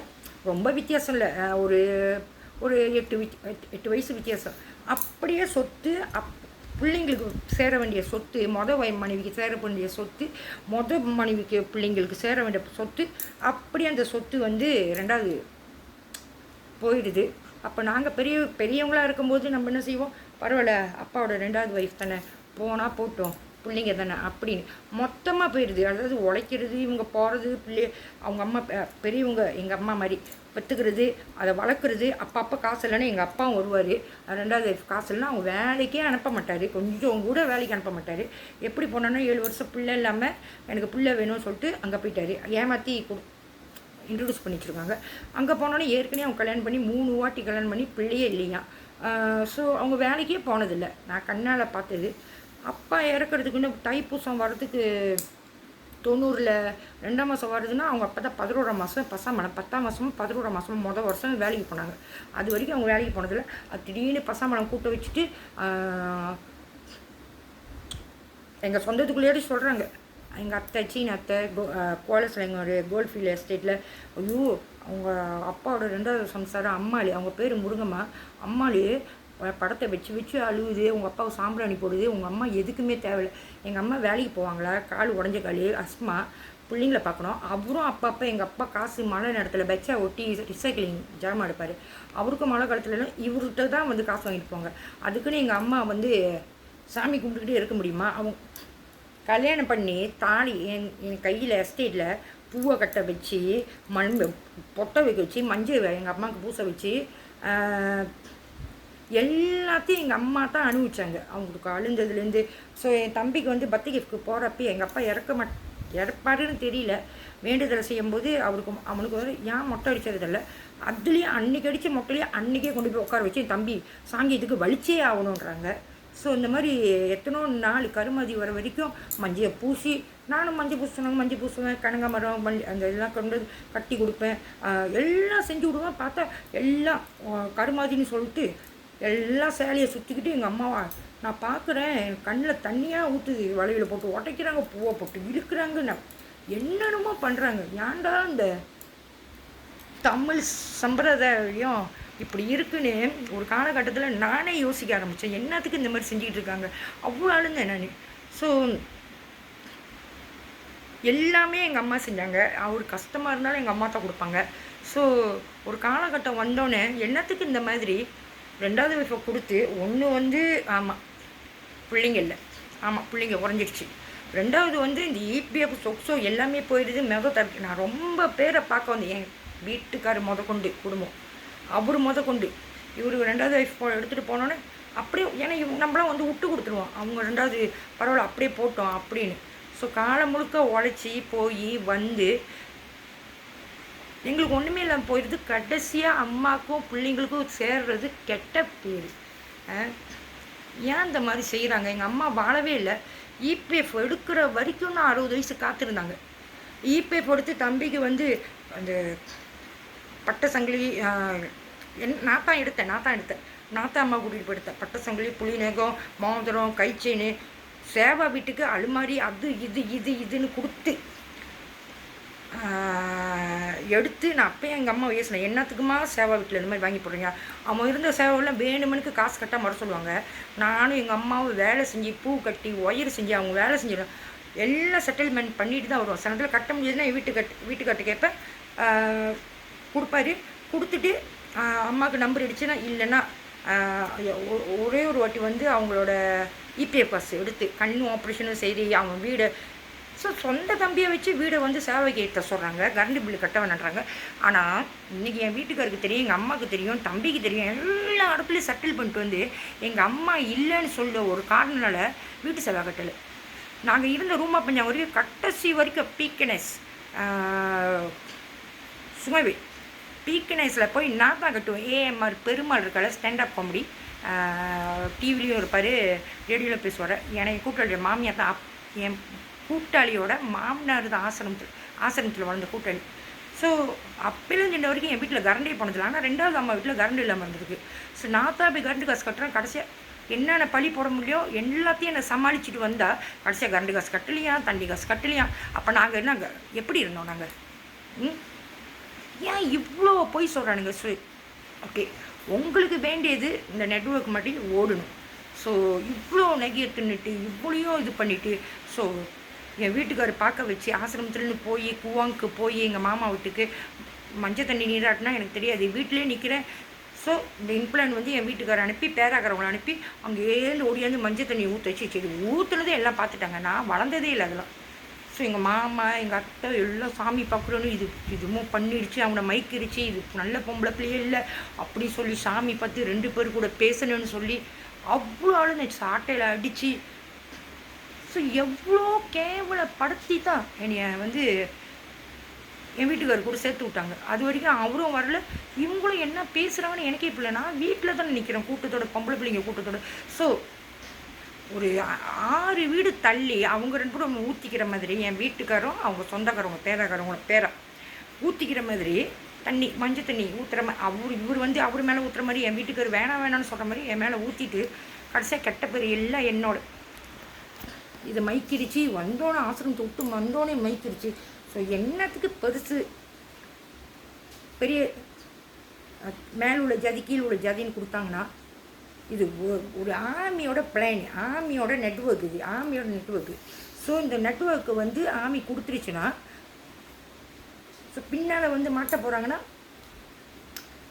ரொம்ப வித்தியாசம் இல்லை, ஒரு 8 வயசு வித்தியாசம். அப்படியே சொத்து பிள்ளைங்களுக்கு சேர வேண்டிய சொத்து, மனைவிக்கு சேர வேண்டிய சொத்து, மனைவிக்கு பிள்ளைங்களுக்கு சேர வேண்டிய சொத்து, அப்படி அந்த சொத்து வந்து 2வது போயிடுது. அப்போ நாங்கள் பெரியவங்களாக இருக்கும்போது நம்ம என்ன செய்வோம், பரவாயில்ல அப்பாவோட 2வது ஒய்ஃப் தானே, போனால் போட்டோம், பிள்ளைங்க தானே அப்படின்னு மொத்தமாக போயிடுது. அதாவது உழைக்கிறது, இவங்க போகிறது, அவங்க அம்மா பெரியவங்க எங்கள் அம்மா மாதிரி பெற்றுக்கிறது, அதை வளர்க்குறது. அப்பப்போ காசு இல்லைன்னா எங்கள் அப்பாவும் வருவார், 2வது ஒய்ஃப் காசு இல்லைன்னா அவங்க வேலைக்கே அனுப்ப மாட்டார், கொஞ்சம் கூட வேலைக்கு அனுப்ப மாட்டார். எப்படி போனோன்னா 7 வருஷம் பிள்ளை இல்லாமல் எனக்கு பிள்ளை வேணும்னு சொல்லிட்டு அங்கே போயிட்டார். ஏமாற்றி இன்ட்ரடியூஸ் பண்ணி வச்சுருக்காங்க. அங்கே போனோன்னே ஏற்கனவே அவங்க கல்யாணம் பண்ணி 3 வாட்டி கல்யாணம் பண்ணி பிள்ளையே இல்லையா. ஸோ அவங்க வேலைக்கே போனதில்லை, நான் கண்ணால் பார்த்தது. அப்பா இறக்கிறதுக்குன்னு தைப்பூசம் வர்றதுக்கு 90ல் 2ஆம் மாதம் வருதுன்னா அவங்க அப்போ தான் 11ஆம் மாதம் பசாமலம் 10ஆம் மாதமும் 11ஆம் மாதமும் மொதல் வருஷம் வேலைக்கு போனாங்க. அது வரைக்கும் அவங்க வேலைக்கு போனதில்லை. அது திடீர்னு பசாமலம் கூட்ட வச்சுட்டு எங்கள் சொந்தத்துக்குள்ளேயே சொல்கிறாங்க. எங்கள் அத்தை சீன அத்தை கோலஸில் எங்களோட கோல்ஃபீல்டு எஸ்டேட்டில், ஐயோ அவங்க அப்பாவோட 2வது சம்சாரம் அம்மாளி, அவங்க பேர் முருங்கம்மா, அம்மாளி படத்தை வச்சு வச்சு அழுகுது, உங்கள் அப்பாவுக்கு சாம்பிராணி போடுது, உங்கள் அம்மா எதுக்குமே தேவையில்லை. எங்கள் அம்மா வேலைக்கு போவாங்களா, கால் உடஞ்ச கால், அஸ்மா, பிள்ளைங்களை பார்க்கணும். அவரும் அப்பப்போ எங்கள் அப்பா காசு மழை நேரத்தில் பெச்சா ஒட்டி ரிசைக்கிளிங் ஜாமான் எடுப்பார். அவருக்கும் மழை காலத்துலலாம் இவர்கிட்ட தான் வந்து காசு வாங்கிட்டு போங்க. அதுக்குன்னு எங்கள் அம்மா வந்து சாமி கும்பிட்டுக்கிட்டே இருக்க முடியுமா? அவங்க கல்யாணம் பண்ணி தாலி என் கையில் எஸ்டேட்டில் பூவை கட்ட வச்சு பொட்டை வைக்க வச்சு மஞ்சள் எங்கள் அம்மாவுக்கு பூசை வச்சு எல்லாத்தையும் எங்கள் அம்மா தான் அனுபவிச்சாங்க, அவங்களுக்கு அழுந்ததுலேருந்து. ஸோ என் தம்பிக்கு வந்து பர்த்டே கிஃப்ட்க்கு போகிறப்ப எங்கள் அப்பா இறப்பாருன்னு தெரியல, வேண்டுதலை செய்யும்போது அவனுக்கு வந்து ஏன் மொட்டை அடித்ததில்லை, அதுலேயும் அன்றைக்கி அடித்த மொட்டையிலேயே அன்றைக்கே கொண்டு போய் உட்கார வச்சு என் தம்பி சாங்கி இதுக்கு வலிச்சே ஆகணுன்றாங்க. ஸோ இந்த மாதிரி எத்தனோ நாள் கருமாதி வர வரைக்கும் மஞ்சள் பூசி, நானும் மஞ்சள் மஞ்சள் பூசுவேன், கனகாமரம் அந்த இதெல்லாம் கொண்டு கட்டி கொடுப்பேன், எல்லாம் செஞ்சு விடுவேன். பார்த்தா எல்லாம் கருமாதின்னு சொல்லிட்டு எல்லாம் சேலையை சுற்றிக்கிட்டு எங்கள் அம்மாவா நான் பார்க்குறேன், கண்ணில் தண்ணியாக ஊற்றுது, வலையில் போட்டு உடைக்கிறாங்க, பூவை போட்டு இழுக்கிறாங்க, நான் என்னென்னமோ பண்ணுறாங்க. ஏன்டா இந்த தமிழ் சம்பிரதாயம் இப்படி இருக்குன்னு ஒரு காலகட்டத்தில் நானே யோசிக்க ஆரம்பித்தேன். என்னத்துக்கு இந்த மாதிரி செஞ்சுக்கிட்டு இருக்காங்க, அவ்வளோ ஆளுங்க நான். ஸோ எல்லாமே எங்கள் அம்மா செஞ்சாங்க, அவர் கஷ்டமாக இருந்தாலும் எங்கள் அம்மா தான் கொடுப்பாங்க. ஸோ ஒரு காலகட்டம் வந்தோடனே என்னத்துக்கு இந்த மாதிரி 2வது ஒய்ஃபை கொடுத்து, ஒன்று வந்து ஆமாம் பிள்ளைங்க இல்லை, ஆமாம் பிள்ளைங்க உறைஞ்சிடுச்சு, 2வது வந்து இந்த இபிஎஃப் சொக்ஸோ எல்லாமே போயிடுது. தரக்கு நான் ரொம்ப பேரை பார்க்க வந்தேன், என் வீட்டுக்காரர் கொண்டு குடும்பம் அவர் கொண்டு இவர் 2வது ஒய்ஃப் எடுத்துகிட்டு போனோன்னே அப்படியே, ஏன்னா நம்மளாம் வந்து விட்டு கொடுத்துருவோம், அவங்க 2வது பரவாயில்ல அப்படியே போட்டோம் அப்படின்னு. ஸோ காலம் முழுக்க உழைச்சி போய் வந்து எங்களுக்கு ஒன்றுமே இல்லாமல் போயிடுது. கடைசியாக அம்மாவுக்கும் பிள்ளைங்களுக்கும் சேர்றது கெட்ட பேர். ஏன் இந்த மாதிரி செய்கிறாங்க? எங்கள் அம்மா வாழவே இல்லை, இபிஎஃப் எடுக்கிற வரைக்கும் நான் 60 வயசு காத்திருந்தாங்க. இபிஎஃப் எடுத்து தம்பிக்கு வந்து அந்த பட்டை சங்கிலி நான் தான் எடுத்தேன், நாத்தா அம்மா கூட்டிகிட்டு போயிடுத்தேன். பட்டை சங்கிலி, புளி நகம், மோதிரம், கை செயின், சேவா வீட்டுக்கு அலுமாரி, அது இதுன்னு கொடுத்து எடுத்து நான் அப்போயே எங்கள் அம்மா பேசினேன், என்னத்துக்குமா சேவா வீட்டில் இந்த மாதிரி வாங்கி போடுறீங்க, அவன் இருந்த சேவைலாம் வேணுமனுக்கு காசு கட்டால் வர சொல்லுவாங்க. நானும் எங்கள் அம்மாவும் வேலை செஞ்சு பூ கட்டி ஒயர் செஞ்சு அவங்க வேலை செஞ்சிடும் எல்லாம் செட்டில்மெண்ட் பண்ணிட்டு தான் வருவோம். சில நேரத்தில் கட்ட முடியாதுன்னா வீட்டுக்கார்ட்ட கேட்பேன், கொடுப்பாரு. கொடுத்துட்டு அம்மாவுக்கு நம்பர் அடிச்சுன்னா, இல்லைன்னா ஒரே ஒரு வாட்டி வந்து அவங்களோட இபிஎஃப் காசு எடுத்து கண்ணு ஆப்ரேஷனும் சரி அவன் வீடு. ஸோ சொந்த தம்பியை வச்சு வீடை வந்து சேவைக்கு ஏற்ற சொல்கிறாங்க, கரண்ட் பில்லு கட்ட வேணான்றாங்க. ஆனால் இன்றைக்கி என் வீட்டுக்காருக்கு தெரியும், எங்கள் அம்மாவுக்கு தெரியும், தம்பிக்கு தெரியும், எல்லா இடத்துலையும் செட்டில் பண்ணிட்டு வந்து எங்கள் அம்மா இல்லைன்னு சொல்ல ஒரு காரணனால வீட்டு செலவு கட்டலை. நாங்கள் இருந்த ரூமா பஞ்சம் வரைக்கும் கடைசி வரைக்கும் பீக்கனஸ் சுமவி பீக்கனஸில் போய் நான் தான் கட்டுவேன். ஏஎம்ஆர் பெருமாள் இருக்கால, ஸ்டாண்டப் காமெடி, டிவிலையும் இருப்பார், ரேடியோவில் பேசுவார். எனக்கு கூட்டாளி மாமியார் தான், என் கூட்டாளியோட மாமனார் தான் ஆசிரமத்தில் வளர்ந்த கூட்டாளி. ஸோ அப்போலேருந்து இந்த வரைக்கும் என் வீட்டில் கரண்டே போனதில்லை. ஆனால் 2வது அம்மா வீட்டில் கரண்ட் இல்லாமல் இருந்திருக்கு. ஸோ நான் தான் போய் கரண்ட் காசு கட்டுறேன். கடைசியாக என்னென்ன பழி போட முடியும் எல்லாத்தையும் என்னை சமாளிச்சுட்டு வந்தால் கடைசியாக கரண்ட் காசு கட்டலையா, தண்ணி காசு கட்டலையா. அப்போ நாங்கள் என்ன எப்படி இருந்தோம் நாங்கள்? ஏன் இவ்வளோ பொய் சொல்கிறானுங்க? ஸோ ஓகே, உங்களுக்கு வேண்டியது இந்த நெட்வொர்க் மட்டும் ஓடணும். ஸோ இவ்வளோ நகையை தின்னுட்டு இவ்வளோ இது பண்ணிவிட்டு, ஸோ என் வீட்டுக்காரர் பார்க்க வச்சு ஆசிரமத்துலேருந்து போய் குவாங்க்கு போய் எங்கள் மாமா வீட்டுக்கு மஞ்சள் தண்ணி நீராட்டினா எனக்கு தெரியாது, வீட்டிலே நிற்கிறேன், ஸோ இந்த இம்ப்ளான் வந்து என் வீட்டுக்காரர் அனுப்பி பேராக்கிறவங்களை அனுப்பி அங்கேருந்து ஓடியாந்து மஞ்சள் தண்ணி ஊற்ற வச்சு சரி ஊற்றுனதே எல்லாம் பார்த்துட்டாங்க. நான் வளர்ந்ததே இல்லை அதெல்லாம். ஸோ எங்கள் மாமா எங்கள் அத்தை எல்லாம் சாமி பார்க்குறோன்னு இதுவும் பண்ணிடுச்சு, அவனை மைக்கிடுச்சு, இது நல்ல பொம்பளை பிள்ளையே இல்லை அப்படி சொல்லி சாமி பார்த்து 2 பேர் கூட பேசணும்னு சொல்லி அவ்வளோ ஆளு சாட்டையில் அடித்து ஸோ எவ்வளோ கேவலப்படுத்தி தான் என்னைய வந்து என் வீட்டுக்காரர் கூட சேர்த்து விட்டாங்க. அது வரைக்கும் அவரும் வரல, இவங்களும் என்ன பேசுகிறாங்கன்னு எனக்கே பிள்ளைனா வீட்டில் தான் நிற்கிறேன் கூட்டத்தோட, பொம்பளை பிள்ளைங்க கூட்டத்தோட. ஸோ ஒரு 6 வீடு தள்ளி அவங்க 2 பேரும் ஊற்றிக்கிற மாதிரி என் வீட்டுக்காரும் அவங்க சொந்தக்காரவங்க பேராக்காரவங்கள ஊற்றிக்கிற மாதிரி தண்ணி மஞ்சள் தண்ணி ஊற்றுற மாதிரி இவர் வந்து அவர் மேலே ஊற்றுற மாதிரி என் வீட்டுக்காரர் வேணாம்னு சொல்கிற மாதிரி என் மேலே ஊற்றிட்டு கடைசியாக கெட்ட பேர் எல்லாம் என்னோட. இதை மைக்கிடுச்சு வந்தோன்னே ஆசிரமத்தை விட்டு வந்தோன்னே மைக்கிடுச்சு. ஸோ என்னத்துக்கு பெருசு பெரிய மேலே உள்ள ஜாதி கீழே உள்ள ஜாதின்னு கொடுத்தாங்கன்னா இது ஒரு ஆர்மியோட பிளான், ஆர்மியோட நெட்ஒர்க், இது ஆர்மியோட நெட்ஒர்க்கு. ஸோ இந்த நெட்ஒர்க்கு வந்து ஆர்மி கொடுத்துருச்சுன்னா ஸோ பின்னால் வந்து மாட்ட போகிறாங்கன்னா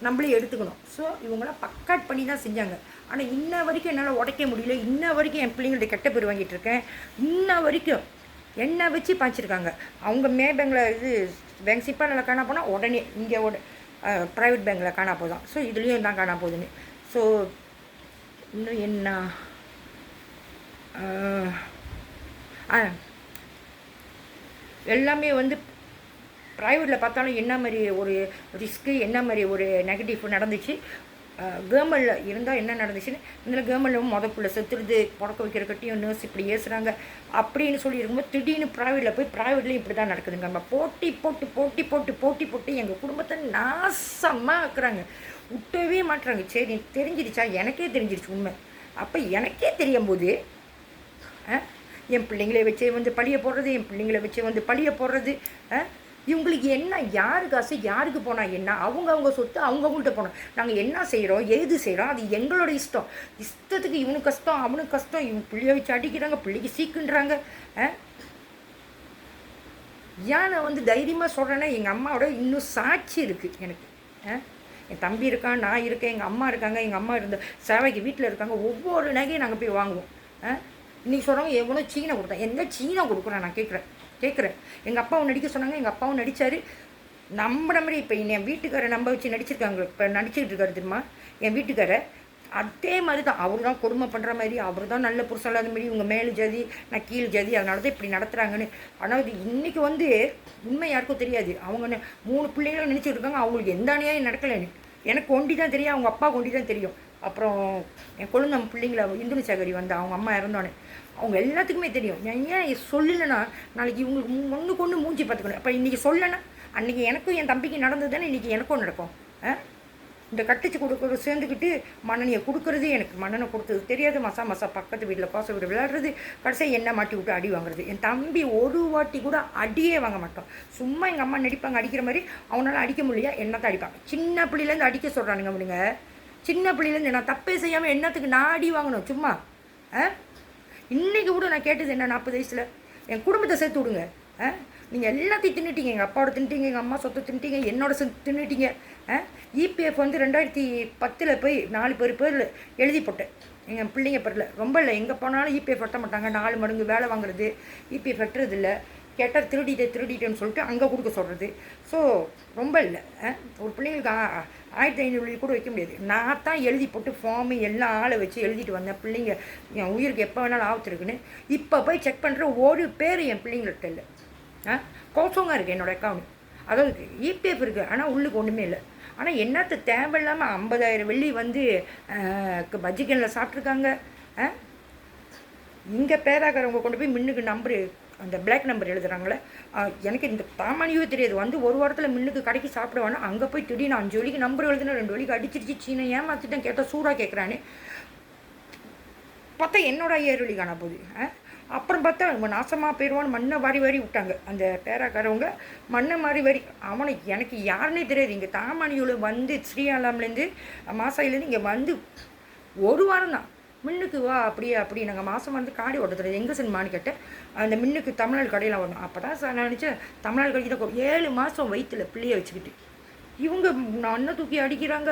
நம்மளே எடுத்துக்கணும். ஸோ இவங்களாம் பக்காட் பண்ணி தான் செஞ்சாங்க. ஆனால் இன்ன வரைக்கும் என்னால் உடைக்க முடியல. இன்ன வரைக்கும் என் பிள்ளைங்கள்ட்ட கெட்ட பேர் வாங்கிட்டு இருக்கேன். இன்ன வரைக்கும் என்ன வச்சு பாய்ச்சிருக்காங்க. அவங்க பேங்கில் இது பேங்க் சிப்பானில் காணா போனால் உடனே இங்கே ப்ரைவேட் பேங்கில் காணா போதும். ஸோ இதுலேயும் தான் காணா போகுதுன்னு. ஸோ இன்னும் என்ன எல்லாமே வந்து ப்ரைவேட்டில் பார்த்தாலும் என்ன மாதிரி ஒரு ரிஸ்க்கு, என்ன மாதிரி ஒரு நெகட்டிவ் நடந்துச்சு. கவர்மெண்டில் இருந்தால் என்ன நடந்துச்சுன்னு இதில் கவர்மெண்ட்டில் புள்ள செத்துடுது, புடக்க வைக்கிற கட்டியும் நர்ஸ் இப்படி ஏசுகிறாங்க அப்படின்னு சொல்லி இருக்கும்போது திடீர்னு ப்ரைவேட்டில் போய் ப்ரைவேட்லேயும் இப்படி தான் நடக்குதுங்க. நம்ம போட்டி போட்டு எங்கள் குடும்பத்தை நாசமாக ஆக்குறாங்க, விட்டவே மாட்டுறாங்க. சரி தெரிஞ்சிடுச்சா, எனக்கே தெரிஞ்சிடுச்சு உண்மை. அப்போ எனக்கே தெரியும் போது என் பிள்ளைங்களை வச்சு வந்து பழிய போடுறது, என் பிள்ளைங்களை வச்சு வந்து பழிய போடுறது. இவங்களுக்கு என்ன, யாரு காசு யாருக்கு போனால் என்ன, அவங்க சொத்து அவங்கவுங்கள்ட்ட போனோம். நாங்கள் என்ன செய்கிறோம் ஏது செய்கிறோம் அது எங்களோட இஷ்டத்துக்கு இவனுக்கு கஷ்டம் அவனுக்கு கஷ்டம், இவங்க பிள்ளைய வச்சு அடிக்கிறாங்க, பிள்ளைக்கு சீக்குன்றாங்க. ஏன் நான் வந்து தைரியமாக சொல்கிறேன்னா எங்கள் அம்மாவோட இன்னும் சாட்சி இருக்குது எனக்கு. என் தம்பி இருக்கான், நான் இருக்கேன், எங்கள் அம்மா இருக்காங்க. எங்கள் அம்மா இருந்த சேவைக்கு வீட்டில் இருக்காங்க. ஒவ்வொரு நகையும் நாங்கள் போய் வாங்குவோம். இன்றைக்கி சொல்கிறவங்க எவ்வளோ சீனை கொடுத்தேன், எந்த சீனை கொடுக்குறேன் நான் கேட்குறேன். எங்கள் அப்பாவும் நடிக்க சொன்னாங்க, எங்கள் அப்பாவும் நடித்தார். நம்புற மாதிரி இப்போ என் வீட்டுக்காரை நம்ப வச்சு நடிச்சிருக்காங்க. இப்போ நடிச்சுக்கிட்டு இருக்காரு தெரியுமா என் வீட்டுக்காரை, அதே மாதிரி தான். அவர் தான் கொடுமை பண்ணுற மாதிரி, அவர் தான் நல்ல புருஷன் இல்லாத மாதிரி, இவங்க மேல் ஜாதி நான் கீழ் ஜாதி, அதனால தான் இப்படி நடத்துகிறாங்கன்னு. ஆனால் இது இன்றைக்கி வந்து உண்மை யாருக்கும் தெரியாது. அவங்க 3 பிள்ளைங்களும் நினச்சிட்டு இருக்காங்க, அவங்களுக்கு எந்த அநியாயம் நடக்கலைன்னு. எனக்கு ஒண்டி தான் தெரியும், அவங்க அப்பா ஒண்டி தான் தெரியும். அப்புறம் என் குழந்தை பிள்ளைங்கள இந்துனி சகரி வந்து அவங்க அம்மா இறந்தோன்னே அவங்க எல்லாத்துக்குமே தெரியும். நான் ஏன் சொல்லலைன்னா நாளைக்கு இவங்களுக்கு ஒன்றுக்கு ஒன்று மூஞ்சி பார்த்துக்கணும். அப்போ இன்றைக்கி சொல்லலைன்னா அன்றைக்கி எனக்கும் என் தம்பிக்கு நடந்தது தானே இன்றைக்கி எனக்கும் நடக்கும். இந்த கட்டிச்சு கொடுக்குறது சேர்ந்துக்கிட்டு மண்ணெண்ணியை கொடுக்குறது, எனக்கு மண்ணெண்ணை கொடுத்தது தெரியாது. மசா பக்கத்து வீட்டில் கோசை வீடு விளையாடுறது, கடைசியாக எண்ணெய் மாட்டி விட்டு அடி வாங்குறது. என் தம்பி ஒரு வாட்டி கூட அடியே வாங்க மாட்டோம். சும்மா எங்கள் அம்மா நடிப்பாங்க அடிக்கிற மாதிரி, அவனால் அடிக்க முடியல என்னத்தை அடிப்பாங்க. சின்ன பிள்ளையிலேருந்து அடிக்க சொல்கிறானுங்க அவனுங்க. சின்ன பிள்ளையிலேருந்து நான் தப்பே செய்யாமல் என்னத்துக்கு நான் அடி வாங்கணும் சும்மா. இன்றைக்கி கூட நான் கேட்டது என்ன, 40 வயசில் என் குடும்பத்தை சேர்த்து விடுங்க. நீங்கள் எல்லாத்தையும் தின்னுட்டீங்க, எங்கள் அப்பாவோட தின்ட்டீங்க, எங்கள் அம்மா சொத்தை தின்ட்டீங்க, என்னோட தின்னுட்டீங்க. இபிஎஃப் வந்து 2010 போய் 4 பேர் எழுதி போட்டேன் எங்கள் பிள்ளைங்க பேரில். ரொம்ப இல்லை, எங்கே போனாலும் இபிஎஃப் வெட்ட மாட்டாங்க. 4 மடங்கு வேலை வாங்குறது, இபிஎஃப் வெட்டுறது இல்லை. கேட்டால் திருடிட்டேன்னு சொல்லிட்டு அங்கே கொடுக்க சொல்கிறது. ஸோ ரொம்ப இல்லை. ஒரு பிள்ளைங்களுக்கு 1500 கூட வைக்க முடியாது. நான் தான் எழுதி போட்டு ஃபார்மு எல்லாம் ஆளை வச்சு எழுதிட்டு வந்தேன். பிள்ளைங்க என் உயிருக்கு எப்போ வேணாலும் ஆபத்துருக்குன்னு. இப்போ போய் செக் பண்ணுற ஒரு பேர் என் பிள்ளைங்கள்ட்ட இல்லை. கோசங்க இருக்குது என்னோடய அக்கௌண்ட். அதாவது இபிஎஃப் இருக்குது, ஆனால் உள்ளுக்கு ஒன்றுமே இல்லை. ஆனால் என்னத்தை தேவையில்லாமல் 50,000 வெள்ளி வந்து பஜ்ஜிக்கனில் சாப்பிட்ருக்காங்க. இங்கே பேராக்கிறவங்க கொண்டு போய் மின்னுக்கு நம்பரு, அந்த பிளாக் நம்பர் எழுதுகிறாங்களே, எனக்கு இந்த தாமானியவே தெரியாது. வந்து ஒரு வாரத்தில் மின்னுக்கு கடைக்கு சாப்பிடுவானோ அங்கே போய் திடீர்னு 5 வழிக்கு நம்பர் எழுதுனா 2 வழிக்கு அடிச்சிருச்சு. சீனை ஏமாற்றிட்டேன், கேட்டால் சூடாக கேட்குறான்னு பார்த்தா என்னோட 5000 வழி காணா போகுது. அப்புறம் பார்த்தா அவங்க நாசமாக போயிடுவான்னு மண்ணை வாரி விட்டாங்க அந்த பேராக்காரவங்க. மண்ணை வாரி அவனை எனக்கு யாருன்னே தெரியாது. இங்கே தாமானியூவில் வந்து ஸ்ரீஆலாம்லேருந்து மாசாயிலேருந்து இங்கே வந்து ஒரு வாரம் தான் மின்னுக்கு வா அப்படி நாங்கள் மாதம் வந்து காடி ஓட்டத்துறது எங்கே சினிமான்னு கேட்டேன். அந்த மின்னுக்கு தமிழ்நாடு கடையில் வரணும். அப்போ தான் சார் நான் நினச்சேன் தமிழ்நாடு கடைக்கு தான் 7 மாதம் வயிற்றில் பிள்ளையை வச்சுக்கிட்டு இவங்க அண்ணன் தூக்கி அடிக்கிறாங்க,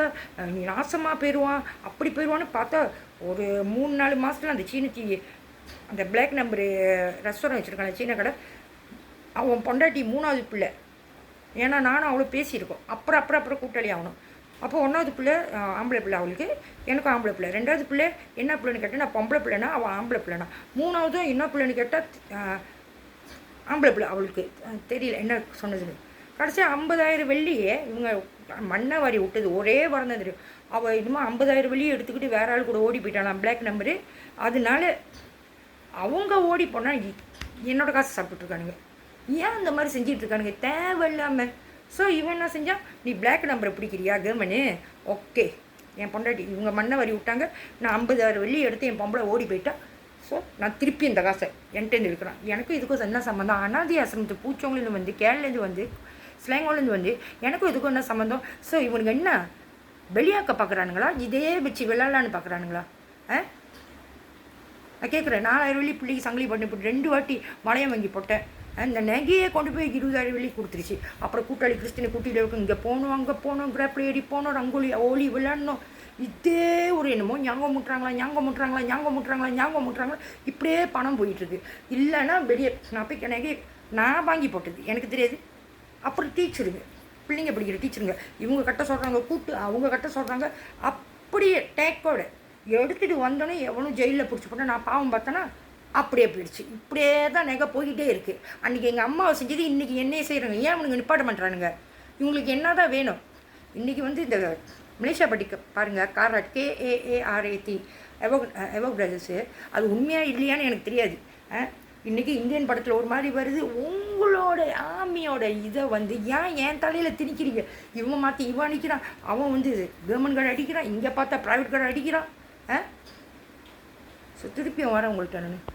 நீ நாசமாக போயிடுவான் அப்படி போயிடுவான்னு பார்த்தா ஒரு 3-4 மாதத்துல அந்த சீனச்சி அந்த பிளாக் நம்பரு ரெஸ்டாரண்ட் வச்சுருக்காங்க சீன கடை, அவன் பொண்டாட்டி 3வது பிள்ளை. ஏன்னா நானும் அவ்வளோ பேசியிருக்கோம். அப்புறம் கூட்டாளி ஆகணும். அப்போ 1வது பிள்ளை ஆம்பளை பிள்ளை அவளுக்கு, எனக்கும் ஆம்பளை பிள்ளை. 2வது பிள்ளை என்ன பிள்ளைன்னு கேட்டால் நான் பொம்பளை பிள்ளைனா அவள் ஆம்பளை பிள்ளைனா. 3வதும் என்ன பிள்ளைன்னு கேட்டால் ஆம்பளை பிள்ளை அவளுக்கு. தெரியல என்ன சொன்னதுன்னு. கடைசியாக 50,000 வெள்ளியே இவங்க மண்ணை வாரி விட்டது ஒரே வாரம் தான் தெரியும். அவள் இன்னுமா 50,000 வெள்ளியை எடுத்துக்கிட்டு வேற ஆள் கூட ஓடி போயிட்டாலாம் பிளாக் நம்பரு. அதனால அவங்க ஓடி போனால் என்னோட காசு சாப்பிட்டுருக்கானுங்க. ஏன் அந்த மாதிரி செஞ்சிட்டு இருக்கானுங்க தேவையில்லாமல். ஸோ இவன் என்ன செஞ்சான், நீ பிளாக் நம்பரை பிடிக்கிறியா கவர்மெண்ட்டு, ஓகே என் பொண்டாட்டி இவங்க மண்ணை வரி விட்டாங்க, நான் 50,000 வெள்ளி எடுத்து என் பொம்பளை ஓடி போயிட்டா. ஸோ நான் திருப்பி இந்த காசை என்கிட்டேருந்து இருக்கிறான். எனக்கும் இதுக்கும் என்ன சம்மந்தம்? அனாதி ஆசிரமத்து பூச்சவங்கலேருந்து வந்து கேரளேருந்து வந்து ஸ்லேங்கோலேருந்து வந்து எனக்கும் இதுக்கும் என்ன சம்மந்தம்? ஸோ இவனுக்கு என்ன வெளியாக்க பார்க்குறானுங்களா, இதே வச்சு விளாட்லான்னு பார்க்குறானுங்களா? நான் கேட்குறேன். 4,000 வெள்ளி பிள்ளைக்கு சங்கிலி பண்ணி போட்டு 2 வாட்டி மலையம் வாங்கி போட்டேன். அந்த நகையை கொண்டு போய் 20,000 வெள்ளி கொடுத்துருச்சு. அப்புறம் கூட்டாளி கிறிஸ்டினை கூட்டிகிட்டு இருக்கும், இங்கே போகணும் அங்கே போகணும் கிராப்பில் ஏறி போகணும் ரங்கோலி ஓலி விளையாடணும். இதே ஒரு என்னமோ ஞாபகம் முட்டுறாங்களா இப்படியே பணம் போயிட்டுருக்கு. இல்லைன்னா வெளியே நான் போய் நகை நான் வாங்கி போட்டது எனக்கு தெரியாது. அப்புறம் டீச்சருங்க பிள்ளைங்க படிக்கிற டீச்சருங்க இவங்க கட்ட சொல்கிறாங்க, கூட்டு அவங்க கட்ட சொல்கிறாங்க. அப்படியே டேக்கோட எடுத்துகிட்டு வந்தோன்னே எவனும் ஜெயிலில் பிடிச்சி போட்டால் நான் பாவம் பார்த்தேன்னா அப்படியே போயிடுச்சு. இப்படியே தான் நகை போய்கிட்டே இருக்குது. அன்றைக்கி எங்கள் அம்மாவை செஞ்சது இன்றைக்கி என்னையே செய்கிறாங்க. ஏன் அவனுங்க நிப்பாட்ட பண்ணுறானுங்க? இவங்களுக்கு என்ன தான் வேணும்? இன்றைக்கி வந்து இந்த மலேசியா பட்டிக்க பாருங்கள், கார்ராட் KAARAT எவோக் பிரதர்ஸு, அது உண்மையாக இல்லையான்னு எனக்கு தெரியாது. இன்றைக்கி இந்தியன் படத்தில் ஒரு மாதிரி வருது. உங்களோட ஆர்மியோட இதை வந்து ஏன் தலையில் திணிக்கிறீங்க? இவன் மாற்றி இவன் அடிக்கிறான், அவன் வந்து கவர்மெண்ட் கார்டு அடிக்கிறான், இங்கே பார்த்தா ப்ரைவேட் கார்டு அடிக்கிறான். ஸோ திருப்பியும் வரேன் உங்கள்கிட்ட நான்.